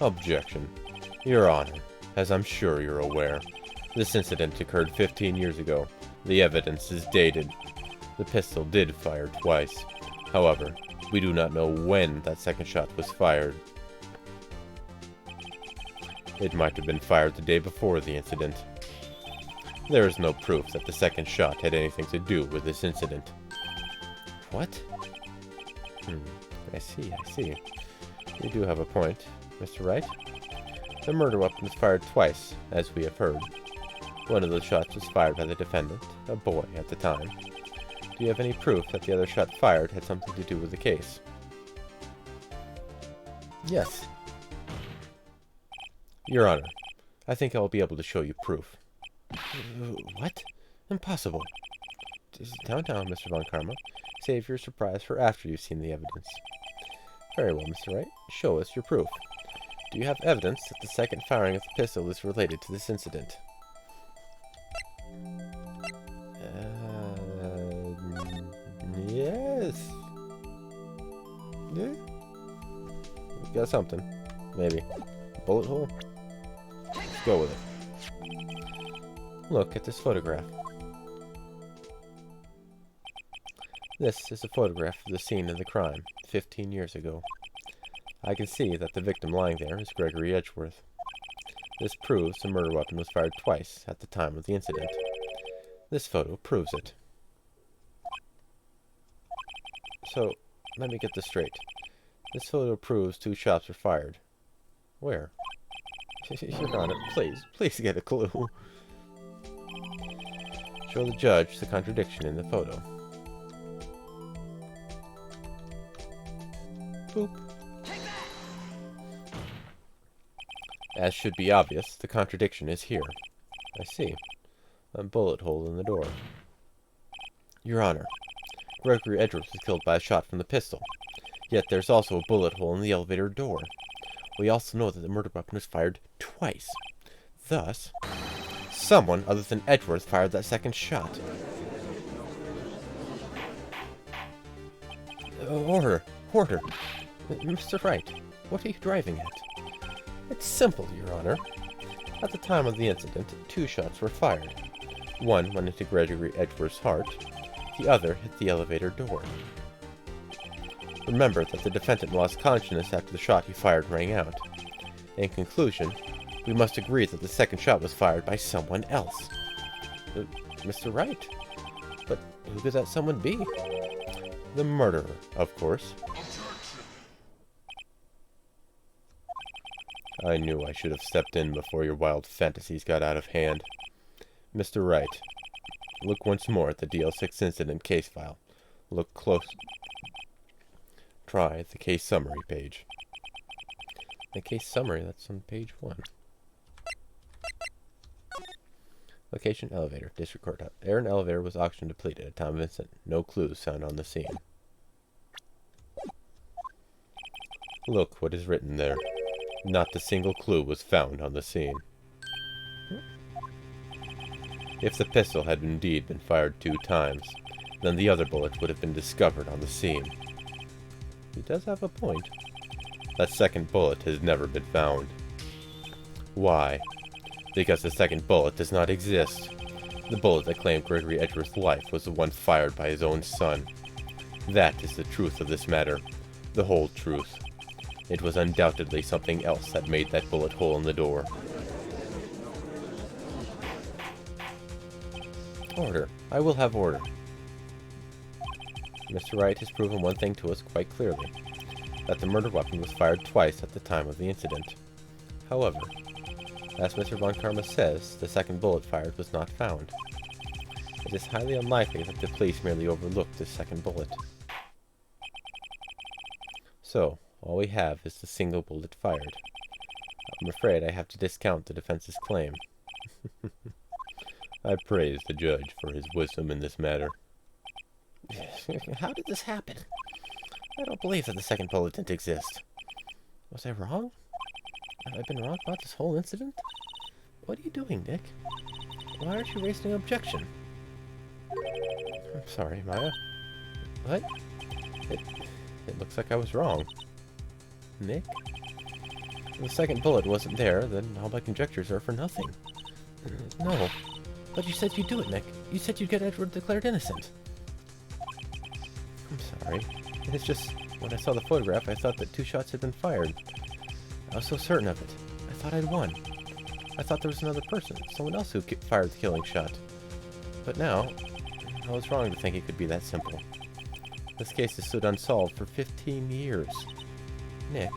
Objection. Your Honor, as I'm sure you're aware, this incident occurred 15 years ago. The evidence is dated. The pistol did fire twice. However, we do not know when that second shot was fired. It might have been fired the day before the incident. There is no proof that the second shot had anything to do with this incident. What? I see. You do have a point, Mr. Wright. The murder weapon was fired twice, as we have heard. One of those shots was fired by the defendant, a boy at the time. Do you have any proof that the other shot fired had something to do with the case? Yes. Your Honor, I think I will be able to show you proof. What? Impossible. Down, Mr. Von Karma. Save your surprise for after you've seen the evidence. Very well, Mr. Wright. Show us your proof. Do you have evidence that the second firing of the pistol is related to this incident? Yes. Yeah? We've got something. Maybe. Bullet hole? Let's go with it. Look at this photograph. This is a photograph of the scene of the crime, 15 years ago. I can see that the victim lying there is Gregory Edgeworth. This proves the murder weapon was fired twice at the time of the incident. This photo proves it. So, let me get this straight. This photo proves 2 shots were fired. Where? Your Honor, please get a clue. Show the judge the contradiction in the photo. Boop. As should be obvious, the contradiction is here. I see. A bullet hole in the door. Your Honor, Gregory Edgeworth was killed by a shot from the pistol. Yet there's also a bullet hole in the elevator door. We also know that the murder weapon was fired twice. Thus, someone other than Edgeworth fired that second shot. Order! Mr. Wright, what are you driving at? It's simple, Your Honor. At the time of the incident, 2 shots were fired. One went into Gregory Edgeworth's heart, the other hit the elevator door. Remember that the defendant lost consciousness after the shot he fired rang out. In conclusion, we must agree that the second shot was fired by someone else. Mr. Wright? But who could that someone be? The murderer, of course. I knew I should have stepped in before your wild fantasies got out of hand. Mr. Wright, look once more at the DL6 incident case file. Look close. Try the case summary page. The case summary, that's on page 1. Location elevator, district court. Air and elevator was oxygen depleted at time of incident. No clues found on the scene. Look what is written there. Not a single clue was found on the scene. If the pistol had indeed been fired 2 times, then the other bullet would have been discovered on the scene. He does have a point. That second bullet has never been found. Why? Because the second bullet does not exist. The bullet that claimed Gregory Edgeworth's life was the one fired by his own son. That is the truth of this matter. The whole truth. It was undoubtedly something else that made that bullet hole in the door. Order. I will have order. Mr. Wright has proven one thing to us quite clearly, that the murder weapon was fired twice at the time of the incident. However, as Mr. Von Karma says, the second bullet fired was not found. It is highly unlikely that the police merely overlooked this second bullet. So, all we have is the single bullet fired. I'm afraid I have to discount the defense's claim. I praise the judge for his wisdom in this matter. How did this happen? I don't believe that the second bullet didn't exist. Was I wrong? Have I been wrong about this whole incident? What are you doing, Nick? Why aren't you raising an objection? I'm sorry, Maya. What? It looks like I was wrong. Nick? If the second bullet wasn't there, then all my conjectures are for nothing. No. But you said you'd do it, Nick. You said you'd get Edward declared innocent. I'm sorry. It's just, when I saw the photograph, I thought that 2 shots had been fired. I was so certain of it. I thought I'd won. I thought there was another person, someone else who fired the killing shot. But now, I was wrong to think it could be that simple. This case has stood unsolved for 15 years. Nick.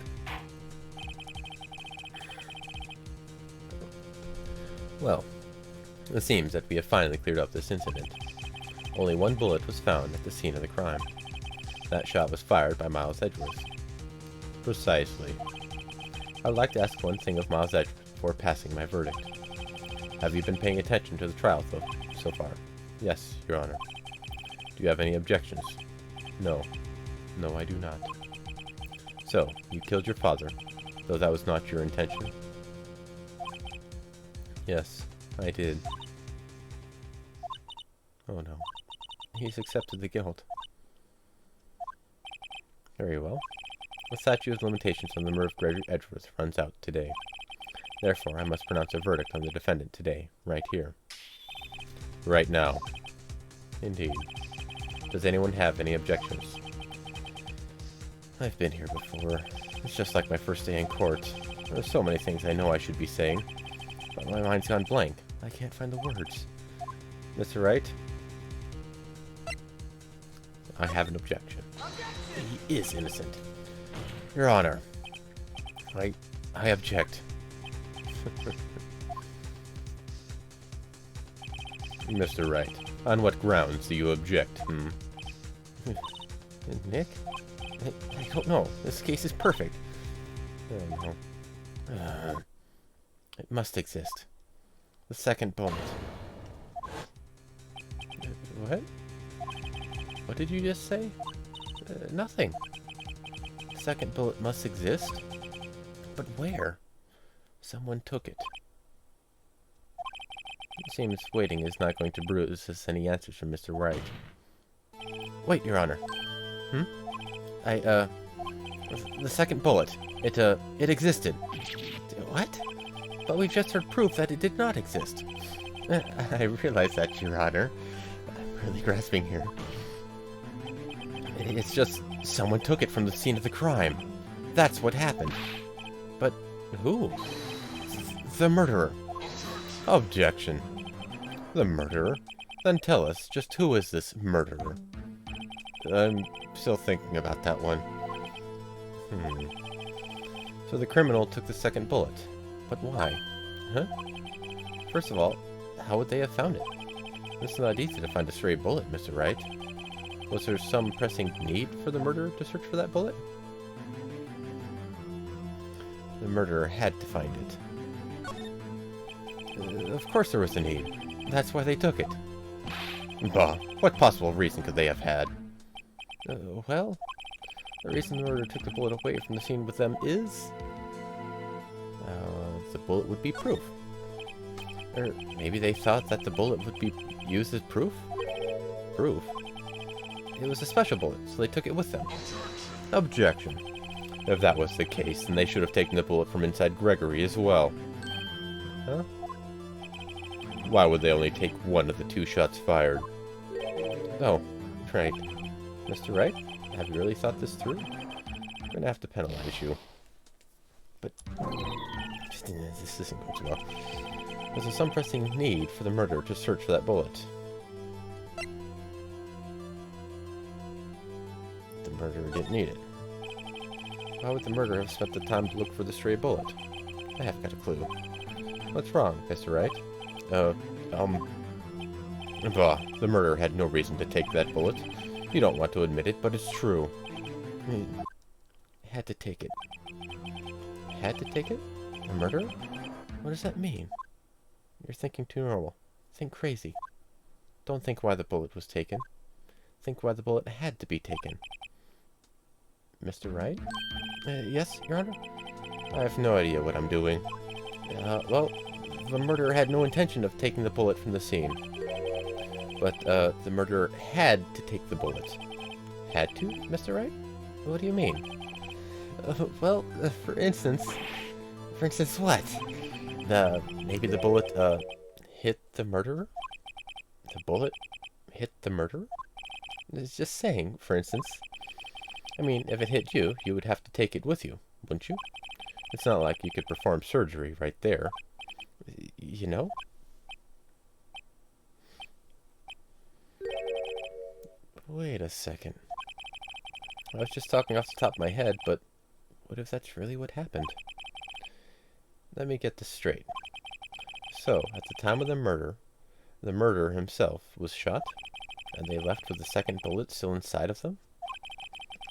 Well, it seems that we have finally cleared up this incident. Only 1 bullet was found at the scene of the crime. That shot was fired by Miles Edgeworth. Precisely. I would like to ask one thing of Miles Edgeworth before passing my verdict. Have you been paying attention to the trial so far? Yes, Your Honor. Do you have any objections? No. No, I do not. So, you killed your father, though that was not your intention? Yes, I did. Oh no. He's accepted the guilt. Very well. The statute of limitations on the murder of Gregory Edgeworth runs out today. Therefore, I must pronounce a verdict on the defendant today, right here. Right now. Indeed. Does anyone have any objections? I've been here before. It's just like my first day in court. There's so many things I know I should be saying, but my mind's gone blank. I can't find the words. Mr. Wright? I have an objection. He is innocent. Your Honor, I object. Mr. Wright, on what grounds do you object, Nick? I don't know. This case is perfect. Oh, no. It must exist. The second bullet. What? What did you just say? Nothing. The second bullet must exist? But where? Someone took it. It seems waiting is not going to bruise us any answers from Mr. Wright. Wait, Your Honor. The second bullet. It existed. What? But we've just heard proof that it did not exist. I realize that, Your Honor. I'm really grasping here. It's just someone took it from the scene of the crime. That's what happened. But who? The murderer. Objection. The murderer? Then tell us, just who is this murderer? I'm still thinking about that one. So the criminal took the second bullet. But why? Huh? First of all, how would they have found it? It's not easy to find a stray bullet, Mr. Wright. Was there some pressing need for the murderer to search for that bullet? The murderer had to find it. Of course there was a need. That's why they took it. Bah, what possible reason could they have had? Well, the reason the murderer took the bullet away from the scene with them is... the bullet would be proof. Or maybe they thought that the bullet would be used as proof? Proof? It was a special bullet, so they took it with them. Objection. If that was the case, then they should have taken the bullet from inside Gregory as well. Huh? Why would they only take one of the 2 shots fired? Oh, right. Mr. Wright, have you really thought this through? I'm gonna have to penalize you. But... this isn't going too well. Was there some pressing need for the murderer to search for that bullet? The murderer didn't need it. Why would the murderer have spent the time to look for the stray bullet? I haven't got a clue. What's wrong, Mr. Wright? Bah, the murderer had no reason to take that bullet. You don't want to admit it, but it's true. He had to take it. Had to take it? The murderer? What does that mean? You're thinking too normal. Think crazy. Don't think why the bullet was taken. Think why the bullet had to be taken. Mr. Wright? Yes, Your Honor? I have no idea what I'm doing. Well, the murderer had no intention of taking the bullet from the scene. But, the murderer had to take the bullet. Had to, Mr. Wright? What do you mean? Well, for instance... For instance, what? Maybe the bullet, hit the murderer? The bullet hit the murderer? It's just saying, for instance. I mean, if it hit you, you would have to take it with you, wouldn't you? It's not like you could perform surgery right there. You know? Wait a second. I was just talking off the top of my head, but what if that's really what happened? Let me get this straight. So, at the time of the murderer himself was shot, and they left with the second bullet still inside of them?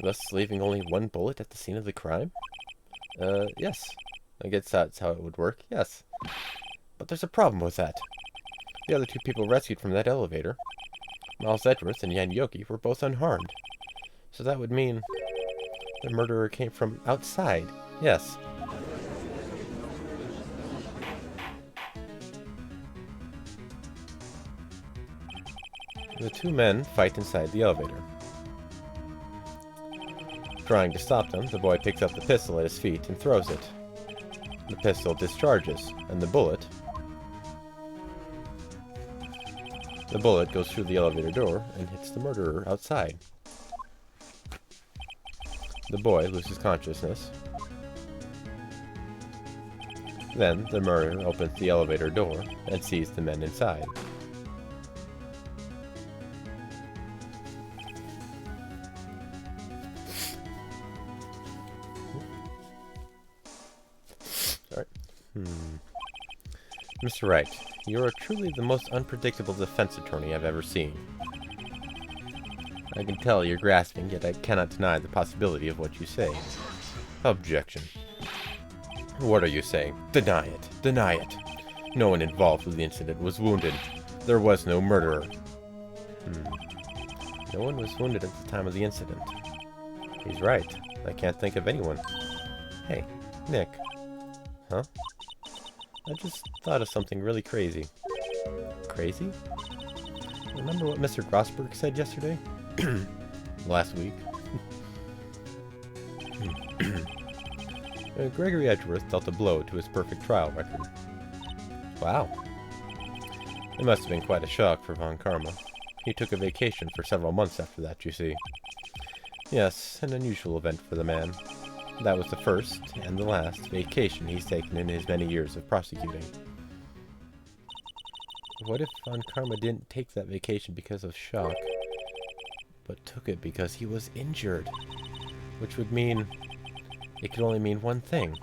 Thus leaving only one bullet at the scene of the crime? Yes. I guess that's how it would work, yes. But there's a problem with that. The other 2 people rescued from that elevator, Miles Edgeworth and Yan Yogi, were both unharmed. So that would mean the murderer came from outside, yes. The 2 men fight inside the elevator. Trying to stop them, the boy picks up the pistol at his feet and throws it. The pistol discharges, and the bullet goes through the elevator door and hits the murderer outside. The boy loses consciousness, Then the murderer opens the elevator door and sees the men inside. Sorry. Mr. Wright, you are truly the most unpredictable defense attorney I've ever seen. I can tell you're grasping, yet I cannot deny the possibility of what you say. Objection. What are you saying? Deny it. Deny it. No one involved with the incident was wounded. There was no murderer. No one was wounded at the time of the incident. He's right. I can't think of anyone. Hey, Nick. Huh? I just thought of something really crazy. Crazy? Remember what Mr. Grossberg said yesterday? Last week. Gregory Edgeworth dealt a blow to his perfect trial record. Wow. It must have been quite a shock for Von Karma. He took a vacation for several months after that, you see. Yes, an unusual event for the man. That was the first, and the last, vacation he's taken in his many years of prosecuting. What if Von Karma didn't take that vacation because of shock, but took it because he was injured? Which would mean... it could only mean one thing.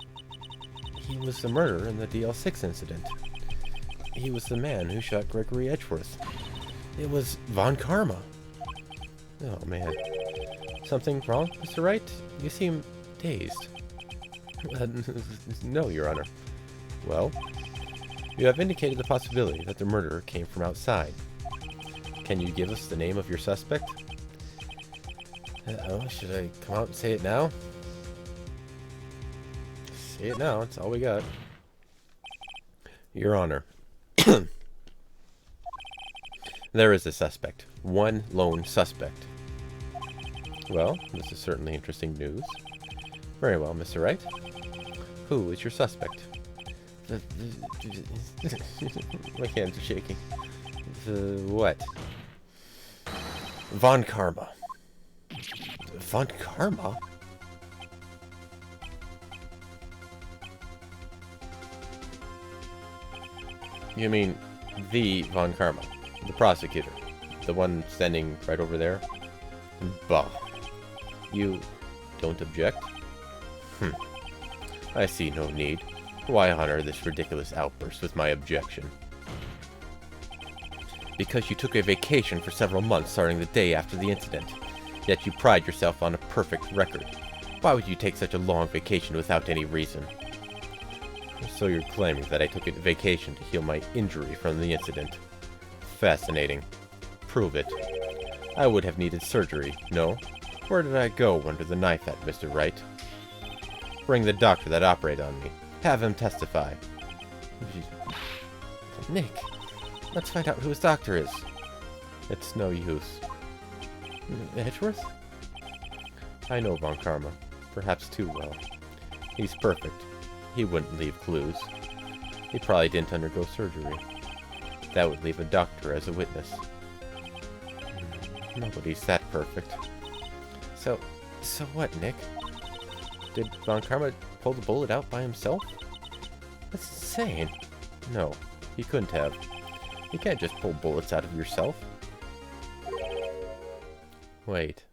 He was the murderer in the DL6 incident. He was the man who shot Gregory Edgeworth. It was Von Karma. Oh, man. Something wrong, Mr. Wright? You seem dazed. No, Your Honor. Well, you have indicated the possibility that the murderer came from outside. Can you give us the name of your suspect? Oh, should I come out and say it now? Say it now, it's all we got. Your Honor. There is a suspect. One lone suspect. Well, this is certainly interesting news. Very well, Mr. Wright. Who is your suspect? My hands are shaking. The what? Von Karma. Von Karma? You mean the Von Karma, the prosecutor, the one standing right over there? Bah. You don't object? I see no need. Why honor this ridiculous outburst with my objection? Because you took a vacation for several months starting the day after the incident, yet you pride yourself on a perfect record. Why would you take such a long vacation without any reason? So you're claiming that I took a vacation to heal my injury from the incident. Fascinating. Prove it. I would have needed surgery, no? Where did I go under the knife at, Mr. Wright? Bring the doctor that operated on me. Have him testify. Nick, let's find out who his doctor is. It's no use. Edgeworth? I know Von Karma. Perhaps too well. He's perfect. He wouldn't leave clues. He probably didn't undergo surgery. That would leave a doctor as a witness. Nobody's that perfect. So what, Nick? Did Von Karma pull the bullet out by himself? That's insane. No, he couldn't have. You can't just pull bullets out of yourself. Wait.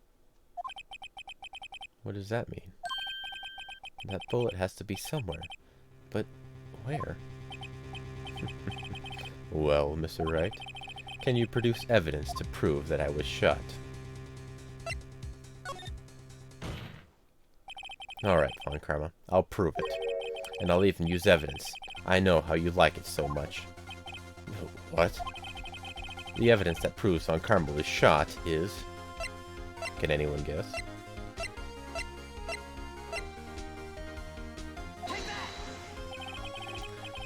What does that mean? That bullet has to be somewhere. But where? Well, Mr. Wright, can you produce evidence to prove that I was shot? Alright, Von Karma, I'll prove it. And I'll even use evidence. I know how you like it so much. What? The evidence that proves Von Karma was shot is... Can anyone guess?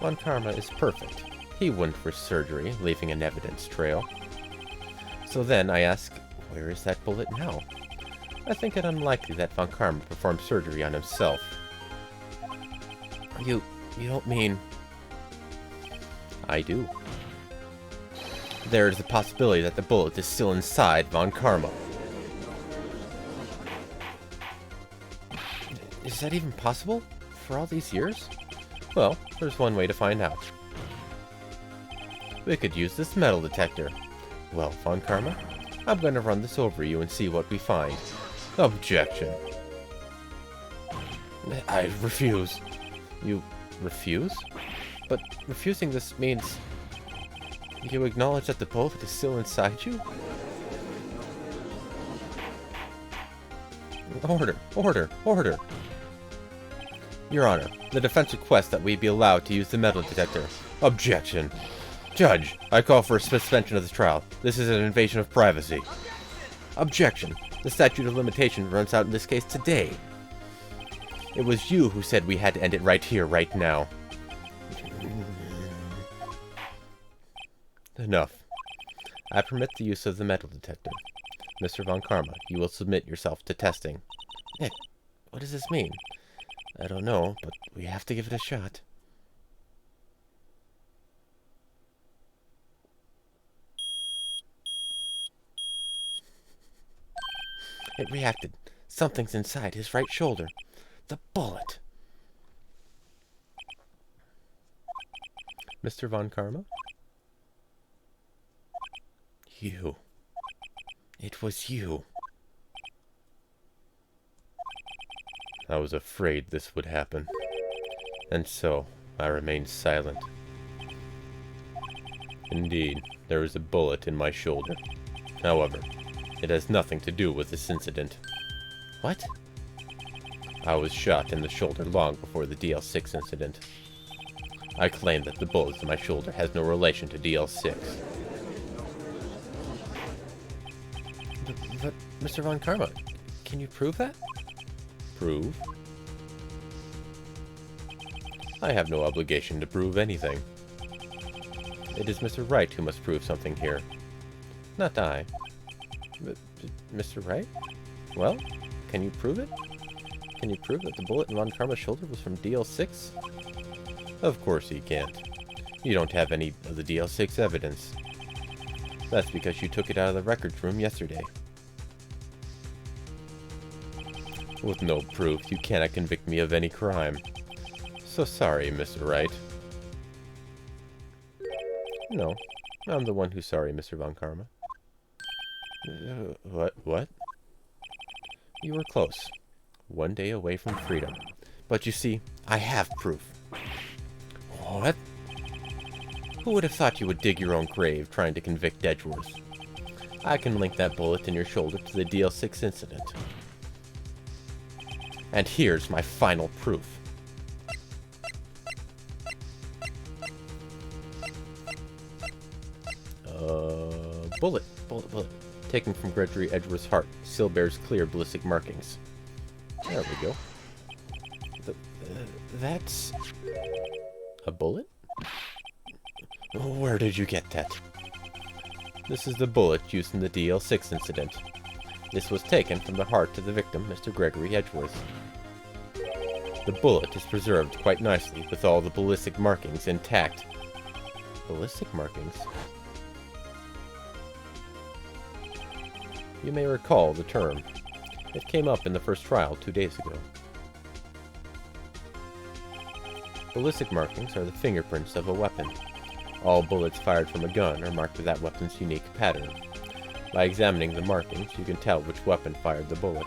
Von Karma is perfect. He wouldn't risk surgery, leaving an evidence trail. So then I ask, where is that bullet now? I think it unlikely that Von Karma performed surgery on himself. You don't mean... I do. There is the possibility that the bullet is still inside Von Karma. Is that even possible? For all these years? Well, There's one way to find out. We could use this metal detector. Well, Von Karma, I'm going to run this over you and see what we find. Objection. I refuse. You refuse? But refusing this means you acknowledge that the bullet is still inside you? Order, order, order. Your Honor, the defense requests that we be allowed to use the metal detector. Objection. Judge, I call for a suspension of this trial. This is an invasion of privacy. Objection. The statute of limitation runs out in this case today. It was you who said we had to end it right here, right now. Enough. I permit the use of the metal detector. Mr. Von Karma, you will submit yourself to testing. Nick, what does this mean? I don't know, but we have to give it a shot. It reacted. Something's inside his right shoulder. The bullet. Mr. Von Karma? You. It was you. I was afraid this would happen. And so, I remained silent. Indeed, there is a bullet in my shoulder. However, it has nothing to do with this incident. What? I was shot in the shoulder long before the DL6 incident. I claim that the bullet in my shoulder has no relation to DL6. But Mr. Von Karma, can you prove that? Prove? I have no obligation to prove anything. It is Mr. Wright who must prove something here. Not I. Mr. Wright? Well, can you prove it? Can you prove that the bullet in Von Karma's shoulder was from DL6? Of course he can't. You don't have any of the DL6 evidence. That's because you took it out of the records room yesterday. With no proof, you cannot convict me of any crime. So sorry, Mr. Wright. No, I'm the one who's sorry, Mr. Von Karma. What? You were close. One day away from freedom. But you see, I have proof. What? Who would have thought you would dig your own grave trying to convict Edgeworth? I can link that bullet in your shoulder to the DL6 incident. And here's my final proof. Bullet. Taken from Gregory Edgeworth's heart. Still bears clear ballistic markings. There we go. That's... a bullet? Where did you get that? This is the bullet used in the DL6 incident. This was taken from the heart of the victim, Mr. Gregory Edgeworth. The bullet is preserved quite nicely, with all the ballistic markings intact. Ballistic markings? You may recall the term. It came up in the first trial 2 days ago. Ballistic markings are the fingerprints of a weapon. All bullets fired from a gun are marked with that weapon's unique pattern. By examining the markings, you can tell which weapon fired the bullet.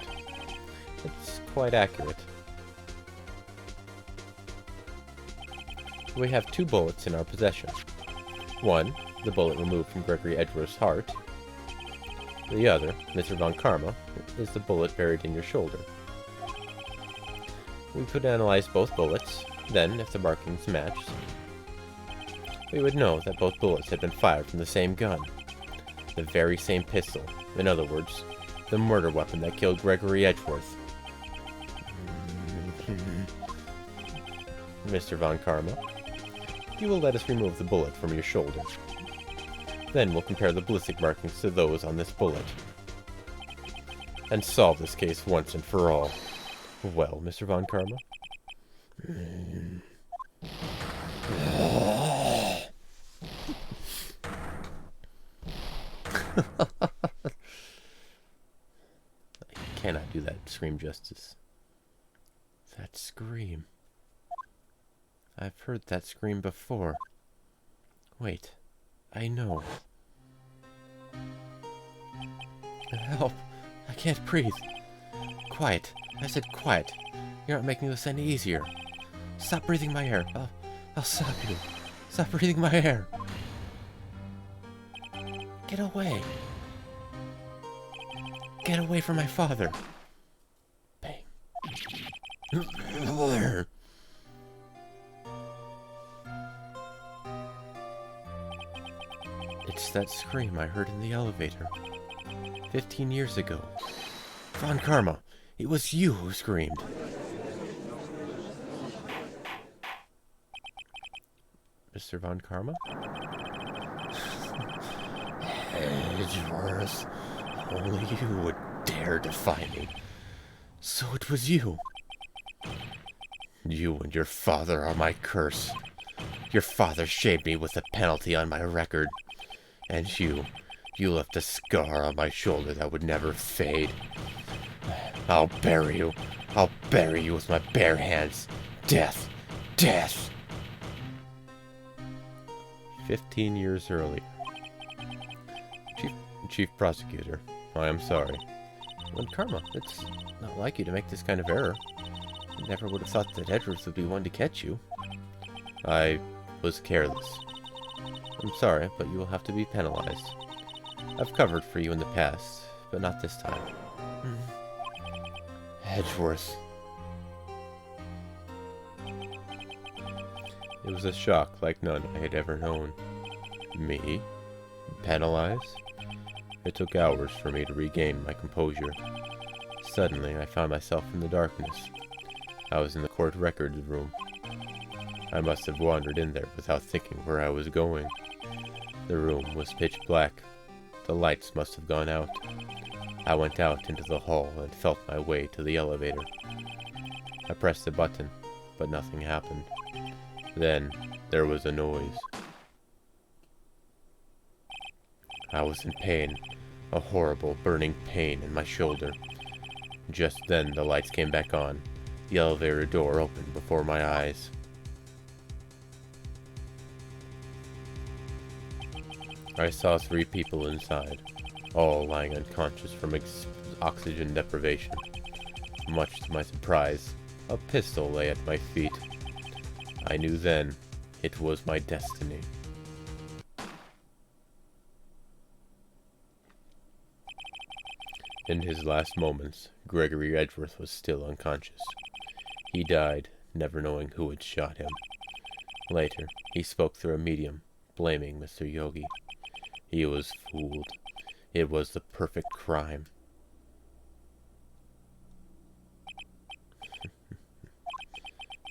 It's quite accurate. We have 2 bullets in our possession. One, the bullet removed from Gregory Edgeworth's heart. The other, Mr. Von Karma, is the bullet buried in your shoulder. We could analyze both bullets, then, if the markings matched, we would know that both bullets had been fired from the same gun. The very same pistol. In other words, the murder weapon that killed Gregory Edgeworth. Mr. Von Karma, you will let us remove the bullet from your shoulder. Then we'll compare the ballistic markings to those on this bullet. And solve this case once and for all. Well, Mr. Von Karma? I cannot do that scream justice. That scream. I've heard that scream before. Wait, I know. Help! I can't breathe. Quiet. I said quiet. You're not making this any easier. Stop breathing my air. I'll stop you. Stop breathing my air. Get away. Get away from my father. Bang. It's that scream I heard in the elevator 15 years ago. Von Karma, it was you who screamed. Mr. Von Karma? Edgeworth, only you would dare defy me. So it was you. You and your father are my curse. Your father shaved me with a penalty on my record. And you left a scar on my shoulder that would never fade. I'll bury you. I'll bury you with my bare hands. Death. Death. 15 years earlier. Chief Prosecutor, I am sorry. Von Karma, it's not like you to make this kind of error. I never would have thought that Edgeworth would be one to catch you. I was careless. I'm sorry, but you will have to be penalized. I've covered for you in the past, but not this time. Edgeworth. It was a shock like none I had ever known. Me? Penalized? It took hours for me to regain my composure. Suddenly, I found myself in the darkness. I was in the court records room. I must have wandered in there without thinking where I was going. The room was pitch black. The lights must have gone out. I went out into the hall and felt my way to the elevator. I pressed the button, but nothing happened. Then, there was a noise. I was in pain, a horrible, burning pain in my shoulder. Just then, the lights came back on. The elevator door opened before my eyes. I saw 3 people inside, all lying unconscious from oxygen deprivation. Much to my surprise, a pistol lay at my feet. I knew then it was my destiny. In his last moments, Gregory Edgeworth was still unconscious. He died, never knowing who had shot him. Later, he spoke through a medium, blaming Mr. Yogi. He was fooled. It was the perfect crime.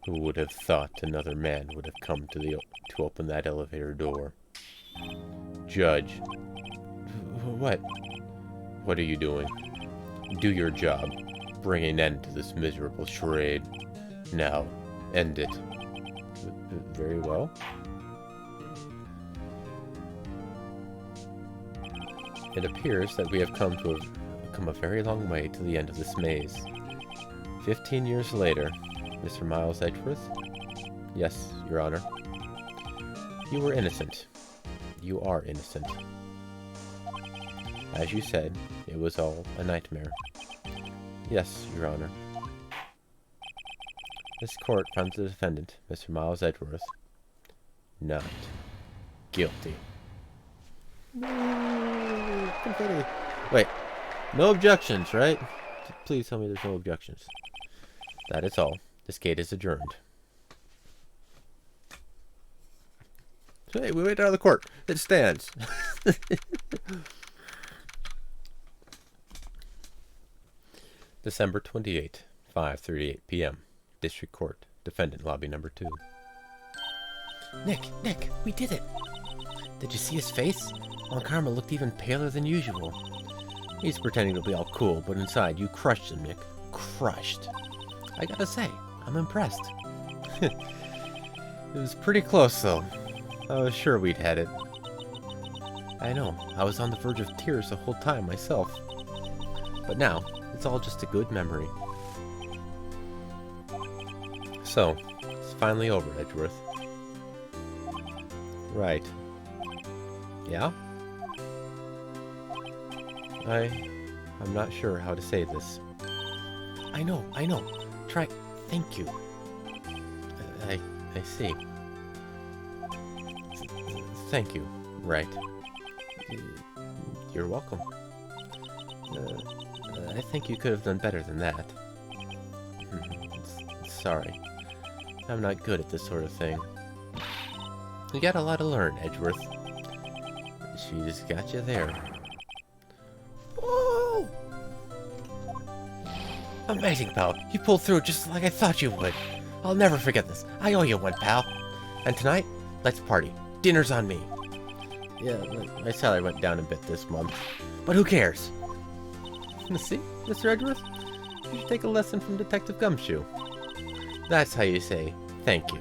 Who would have thought another man would have come to open that elevator door? Judge. What? What are you doing? Do your job. Bring an end to this miserable charade. Now, end it. Very well. It appears that we have come a very long way to the end of this maze. 15 years later, Mr. Miles Edgeworth? Yes, Your Honor. You were innocent. You are innocent. As you said, it was all a nightmare. Yes, Your Honor. This court finds the defendant, Mr. Miles Edgeworth, not guilty. Confetti. Wait, no objections, right? Please tell me there's no objections. That is all. This case is adjourned. Hey, we went out of the court. It stands. December 28, 5:38 p.m. District Court, Defendant Lobby Number 2. Nick, we did it. Did you see his face? Von Karma looked even paler than usual. He's pretending to be all cool, but inside you crushed him, Nick. Crushed. I gotta say, I'm impressed. It was pretty close, though. I was sure we'd had it. I know, I was on the verge of tears the whole time myself. But now, it's all just a good memory. So, it's finally over, Edgeworth. Right. Yeah? I'm not sure how to say this. I know. Try. Thank you. I see. Thank you, Wright. You're welcome. I think you could have done better than that. Sorry. I'm not good at this sort of thing. You got a lot to learn, Edgeworth. She's got you there. Whoa! Amazing, pal. You pulled through just like I thought you would. I'll never forget this. I owe you one, pal. And tonight, let's party. Dinner's on me. Yeah, my salary went down a bit this month. But who cares? See, Mr. Edgeworth? You should take a lesson from Detective Gumshoe. That's how you say thank you.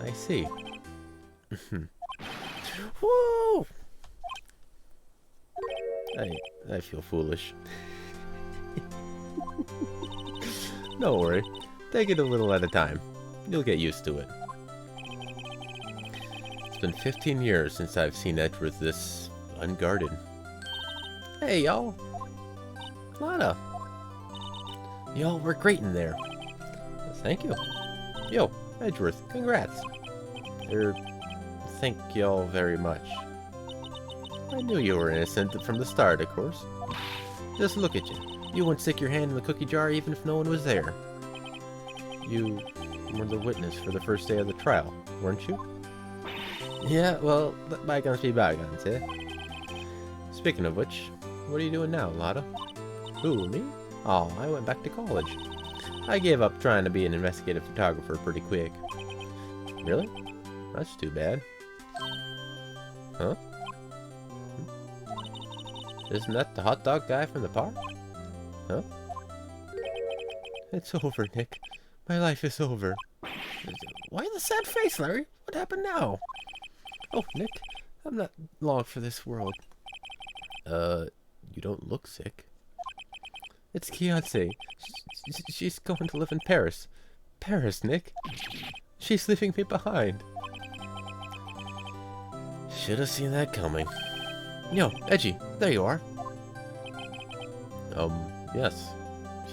I see. Whoa! I feel foolish. Don't worry. Take it a little at a time. You'll get used to it. It's been 15 years since I've seen Edgeworth this unguarded. Hey, y'all. Lana. Y'all were great in there. Thank you. Yo, Edgeworth, congrats. Thank y'all very much. I knew you were innocent from the start, of course. Just look at you. You wouldn't stick your hand in the cookie jar even if no one was there. You were the witness for the first day of the trial, weren't you? Yeah, well, let bygones be bygones, eh? Speaking of which, what are you doing now, Lotta? Who, me? Oh, I went back to college. I gave up trying to be an investigative photographer pretty quick. Really? That's too bad. Huh? Isn't that the hot dog guy from the park? Huh? It's over, Nick. My life is over. Why the sad face, Larry? What happened now? Oh, Nick, I'm not long for this world. You don't look sick. It's Kianse. She's going to live in Paris. Paris, Nick. She's leaving me behind. Should have seen that coming. Yo, Edgy, there you are. Yes.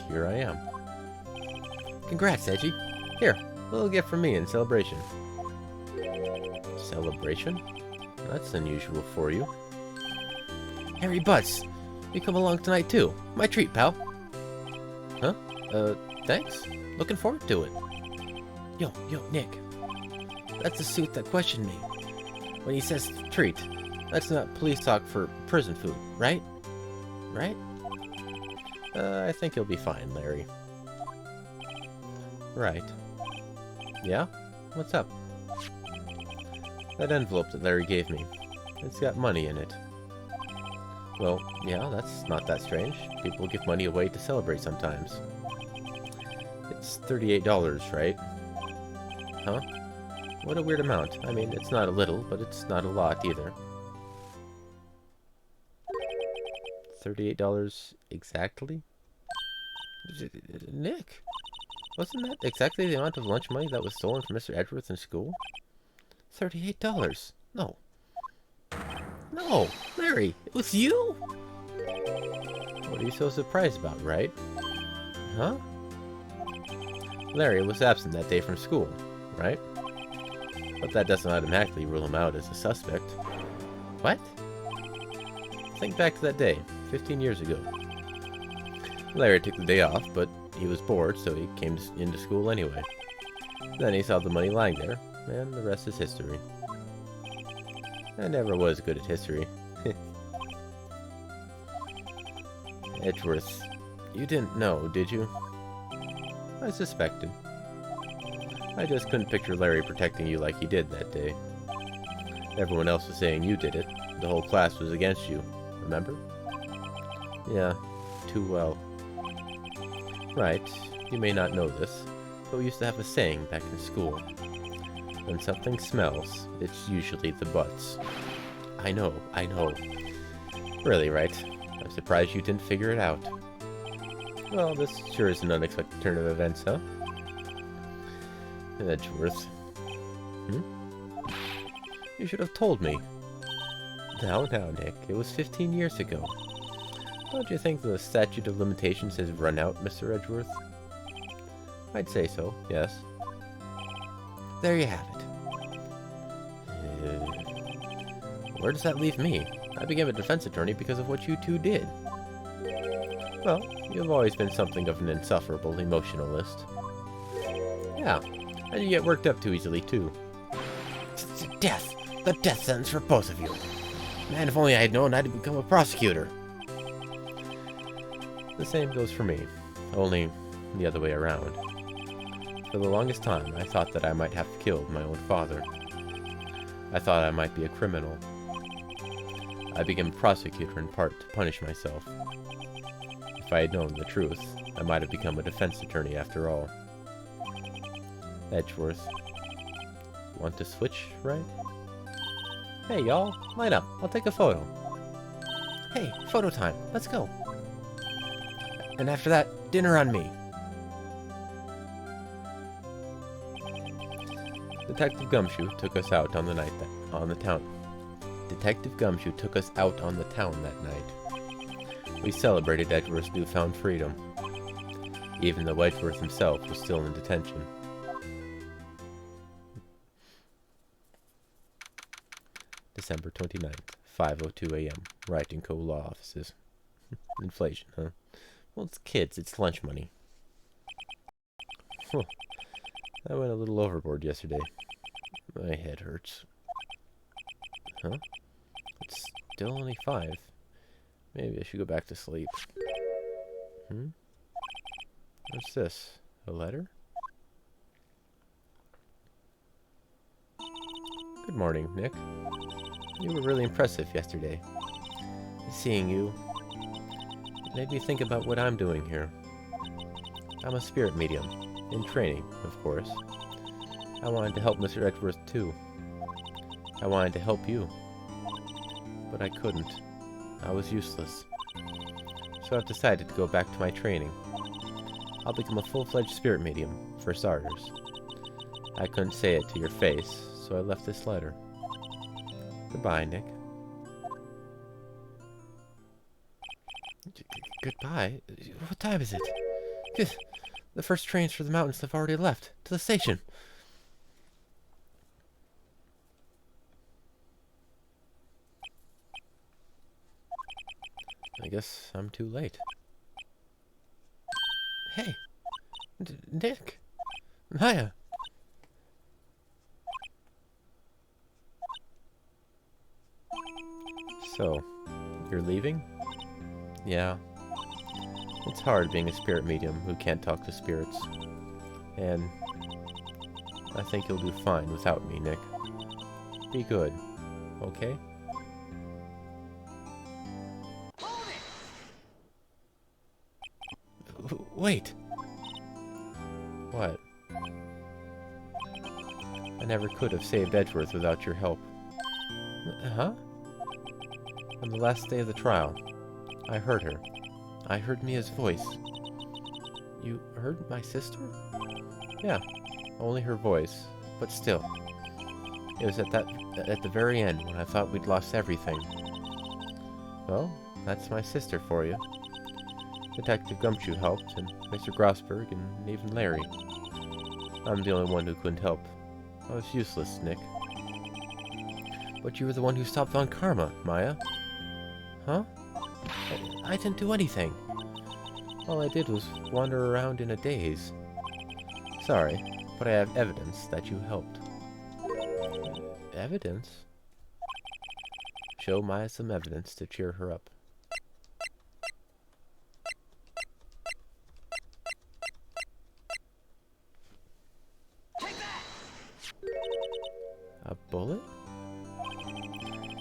Here I am. Congrats, Edgy. Here, a little gift from me in celebration. Celebration? That's unusual for you. Harry Butts, you come along tonight too. My treat, pal. Huh? Thanks. Looking forward to it. Yo, Nick. That's the suit that questioned me. When he says treat, that's not police talk for prison food, right? Right? I think you'll be fine, Larry. Right. Yeah? What's up? That envelope that Larry gave me. It's got money in it. Well, yeah, that's not that strange. People give money away to celebrate sometimes. It's $38, right? Huh? What a weird amount. I mean, it's not a little, but it's not a lot either. $38 exactly? Nick! Wasn't that exactly the amount of lunch money that was stolen from Mr. Edgeworth in school? $38. No. No! Larry! It was you?! What are you so surprised about, right? Huh? Larry was absent that day from school, right? But that doesn't automatically rule him out as a suspect. What? Think back to that day, 15 years ago. Larry took the day off, but he was bored, so he came into school anyway. Then he saw the money lying there, and the rest is history. I never was good at history. Edgeworth, you didn't know, did you? I suspected. I just couldn't picture Larry protecting you like he did that day. Everyone else was saying you did it. The whole class was against you, remember? Yeah, too well. Right, you may not know this, but we used to have a saying back in school. When something smells, it's usually the butts. I know. Really, right? I'm surprised you didn't figure it out. Well, this sure is an unexpected turn of events, huh? Edgeworth. Hmm? You should have told me. Now, Nick. It was 15 years ago. Don't you think the statute of limitations has run out, Mr. Edgeworth? I'd say so, yes. There you have it. Where does that leave me? I became a defense attorney because of what you two did. Well, you've always been something of an insufferable emotionalist. Yeah, and you get worked up too easily, too. Death! The death sentence for both of you! Man, if only I had known I'd become a prosecutor! The same goes for me, only the other way around. For the longest time, I thought that I might have killed my own father. I thought I might be a criminal. I became a prosecutor in part to punish myself. If I had known the truth, I might have become a defense attorney after all. Edgeworth. Want to switch, right? Hey, y'all, line up. I'll take a photo. Hey, photo time. Let's go. And after that, dinner on me. Detective Gumshoe took us out on the town. Detective Gumshoe took us out on the town that night. We celebrated Edgeworth's newfound freedom, even though Edgeworth himself was still in detention. December 29th, 5:02 a.m. Wright & Co. Law Offices. Inflation, huh? Well, it's kids. It's lunch money. I went a little overboard yesterday. My head hurts. Huh? It's still only 5. Maybe I should go back to sleep. What's this? A letter? Good morning, Nick. You were really impressive yesterday. Seeing you made me think about what I'm doing here. I'm a spirit medium, in training, of course. I wanted to help Mr. Edgeworth too. I wanted to help you. But I couldn't. I was useless. So I've decided to go back to my training. I'll become a full-fledged spirit medium, for starters. I couldn't say it to your face, so I left this letter. Goodbye, Nick. Goodbye? What time is it? The first trains for the mountains have already left. To the station. I guess I'm too late. Hey! Nick! Maya! So, you're leaving? Yeah. It's hard being a spirit medium who can't talk to spirits. And I think you'll do fine without me, Nick. Be good, okay? Wait! What? I never could have saved Edgeworth without your help. Huh? On the last day of the trial, I heard her. I heard Mia's voice. You heard my sister? Yeah, only her voice, but still. It was at the very end when I thought we'd lost everything. Well, that's my sister for you. Detective Gumshoe helped, and Mr. Grossberg, and even Larry. I'm the only one who couldn't help. I was useless, Nick. But you were the one who stopped Von Karma, Maya. Huh? I didn't do anything. All I did was wander around in a daze. Sorry, but I have evidence that you helped. Evidence? Show Maya some evidence to cheer her up. A bullet?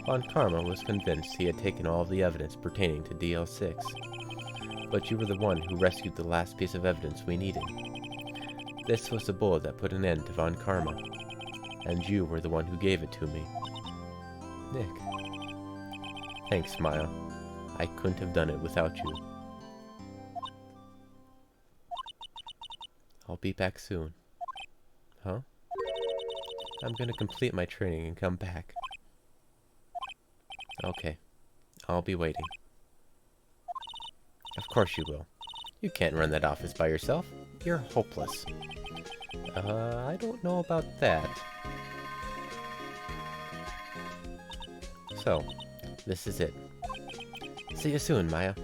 Von Karma was convinced he had taken all of the evidence pertaining to DL6. But you were the one who rescued the last piece of evidence we needed. This was the bullet that put an end to Von Karma. And you were the one who gave it to me. Nick. Thanks, Maya. I couldn't have done it without you. I'll be back soon. Huh? I'm gonna complete my training and come back. Okay. I'll be waiting. Of course you will. You can't run that office by yourself. You're hopeless. I don't know about that. So, this is it. See you soon, Maya.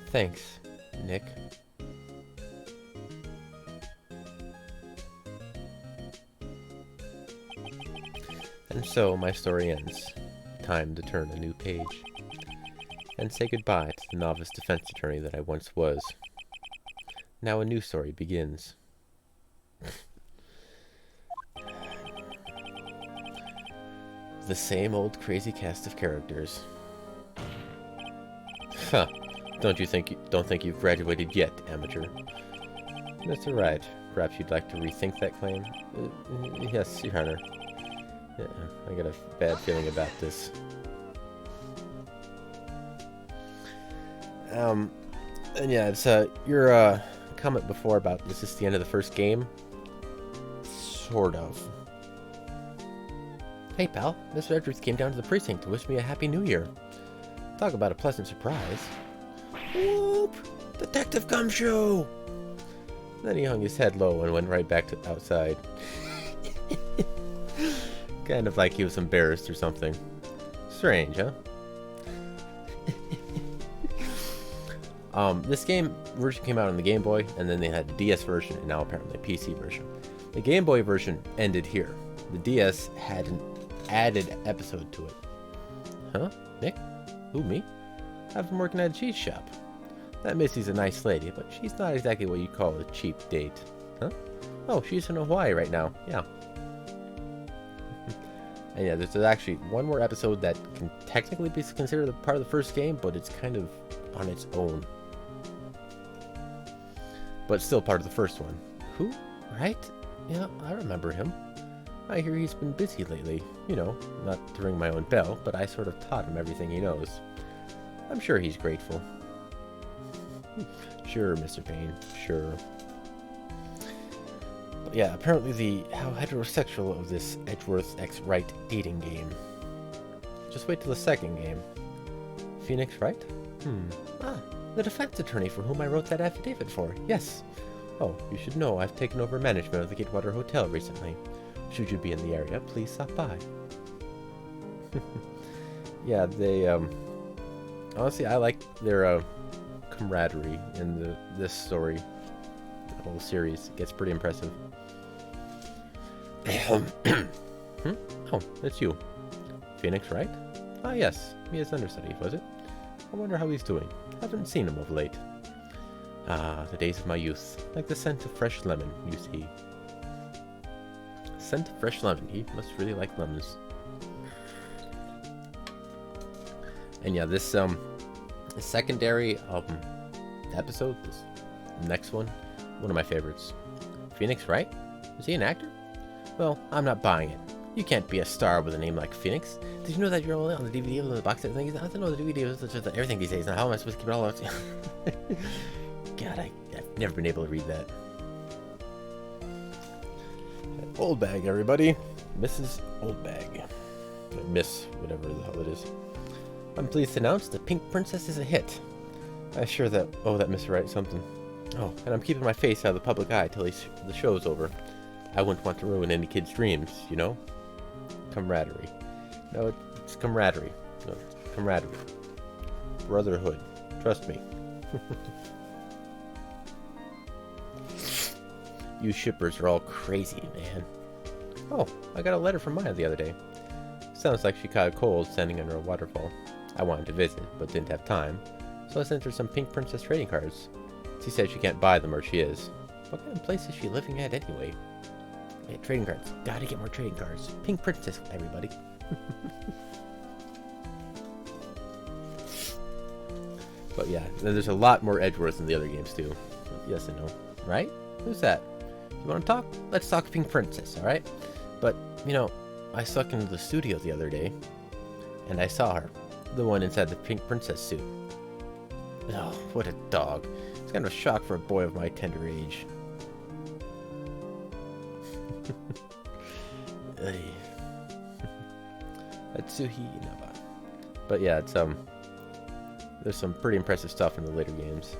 Thanks, Nick. And so my story ends. Time to turn a new page. And say goodbye to the novice defense attorney that I once was. Now a new story begins. The same old crazy cast of characters. Huh. Don't think you've graduated yet, amateur. That's alright. Perhaps you'd like to rethink that claim? Yes, Your Honor. Yeah, I got a bad feeling about this. And yeah, it's your comment before about this is the end of the first game. Sort of. Hey pal, Mr. Edwards came down to the precinct to wish me a happy new year. Talk about a pleasant surprise. Whoop! Detective Gumshoe! Then he hung his head low and went right back to outside. Kind of like he was embarrassed or something. Strange, huh? This game version came out on the Game Boy, and then they had the DS version, and now apparently a PC version. The Game Boy version ended here. The DS had an added episode to it. Huh? Nick? Who, me? I've been working at a cheese shop. That Missy's a nice lady, but she's not exactly what you call a cheap date. Huh? Oh, she's in Hawaii right now. Yeah. And yeah, there's actually one more episode that can technically be considered a part of the first game, but it's kind of on its own. But still part of the first one. Who? Right? Yeah, I remember him. I hear he's been busy lately. You know, not to ring my own bell, but I sort of taught him everything he knows. I'm sure he's grateful. Sure, Mr. Payne, sure. But yeah, apparently how heterosexual of this Edgeworth x Wright dating game. Just wait till the second game. Phoenix Wright? Ah, the defense attorney for whom I wrote that affidavit for, yes. Oh, you should know I've taken over management of the Gatewater Hotel recently. Should you be in the area, please stop by. Yeah, they, honestly, I like their, camaraderie in this story. The whole series gets pretty impressive. Oh, that's you. Phoenix, right? Ah, yes. He is understudy, was it? I wonder how he's doing. Haven't seen him of late. Ah, the days of my youth. Like the scent of fresh lemon, you see. Scent of fresh lemon. He must really like lemons. And yeah, this, secondary episode, this next one of my favorites. Phoenix, right? Is he an actor? Well, I'm not buying it. You can't be a star with a name like Phoenix. Did you know that you're only on the DVD or the box set thing? I don't know the DVD is everything these days. Now, how am I supposed to keep it all out? God, I've never been able to read that. Old Bag, everybody. Mrs. Old Bag. Or Miss, whatever the hell it is. I'm pleased to announce the Pink Princess is a hit. I'm sure that... Oh, that Mr. Wright something. Oh, and I'm keeping my face out of the public eye till the show's over. I wouldn't want to ruin any kid's dreams, you know? Camaraderie. No, it's camaraderie. No, it's camaraderie. Brotherhood. Trust me. You shippers are all crazy, man. Oh, I got a letter from Maya the other day. Sounds like she caught a cold standing under a waterfall. I wanted to visit, but didn't have time, so I sent her some Pink Princess trading cards. She said she can't buy them where she is. What kind of place is she living at anyway? Yeah, trading cards. Gotta get more trading cards. Pink Princess, everybody. But yeah, there's a lot more Edgeworth in the other games too. Yes and no. Right? Who's that? You want to talk? Let's talk Pink Princess, alright? But, you know, I stuck into the studio the other day. and I saw her. The one inside the pink princess suit. Oh, what a dog. It's kind of a shock for a boy of my tender age. Atsuhi Inaba. But yeah, it's there's some pretty impressive stuff in the later games.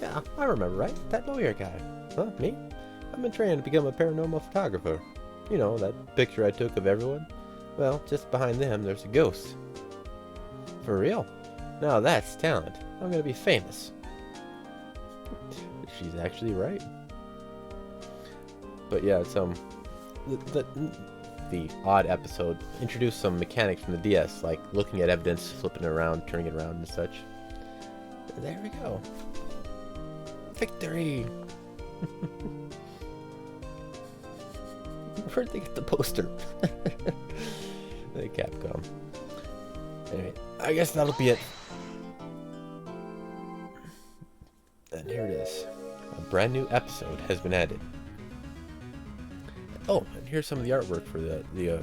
Yeah, I remember, right? That lawyer guy. Huh, me? I've been training to become a paranormal photographer. You know, that picture I took of everyone? Well, just behind them, there's a ghost. For real? Now that's talent. I'm gonna be famous. She's actually right. But yeah, it's the odd episode introduced some mechanics from the DS, like looking at evidence, flipping it around, turning it around, and such. And there we go. Victory! Where'd they get the poster? The Capcom. Anyway, I guess that'll be it. And here it is. A brand new episode has been added. Oh, and here's some of the artwork for the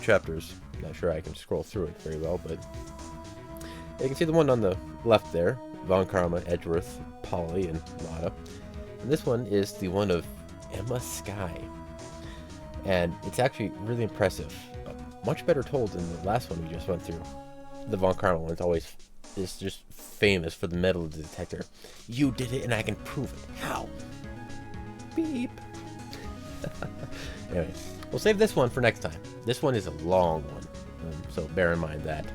chapters. Not sure I can scroll through it very well, but you can see the one on the left there. Von Karma, Edgeworth, Polly, and Lotta. And this one is the one of Emma Sky. And it's actually really impressive. Much better told than the last one we just went through. The Von Karma one is just famous for the metal detector. You did it and I can prove it. How? Beep. Anyway, we'll save this one for next time. This one is a long one, so bear in mind that.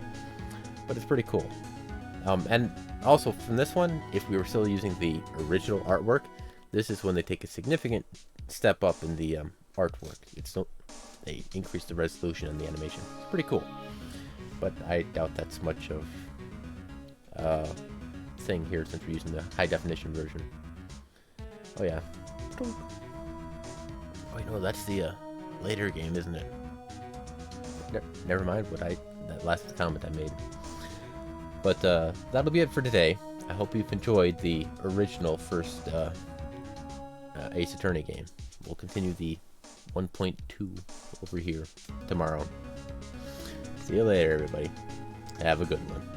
But it's pretty cool. And also from this one, if we were still using the original artwork, this is when they take a significant step up in the artwork. They increase the resolution and the animation. It's pretty cool. But I doubt that's much of thing here since we're using the high definition version. Oh yeah. Wait, no, that's the later game, isn't it? Never mind that last comment I made. But that'll be it for today. I hope you've enjoyed the original first Ace Attorney game. We'll continue the 1.2 over here tomorrow. See you later, everybody. Have a good one.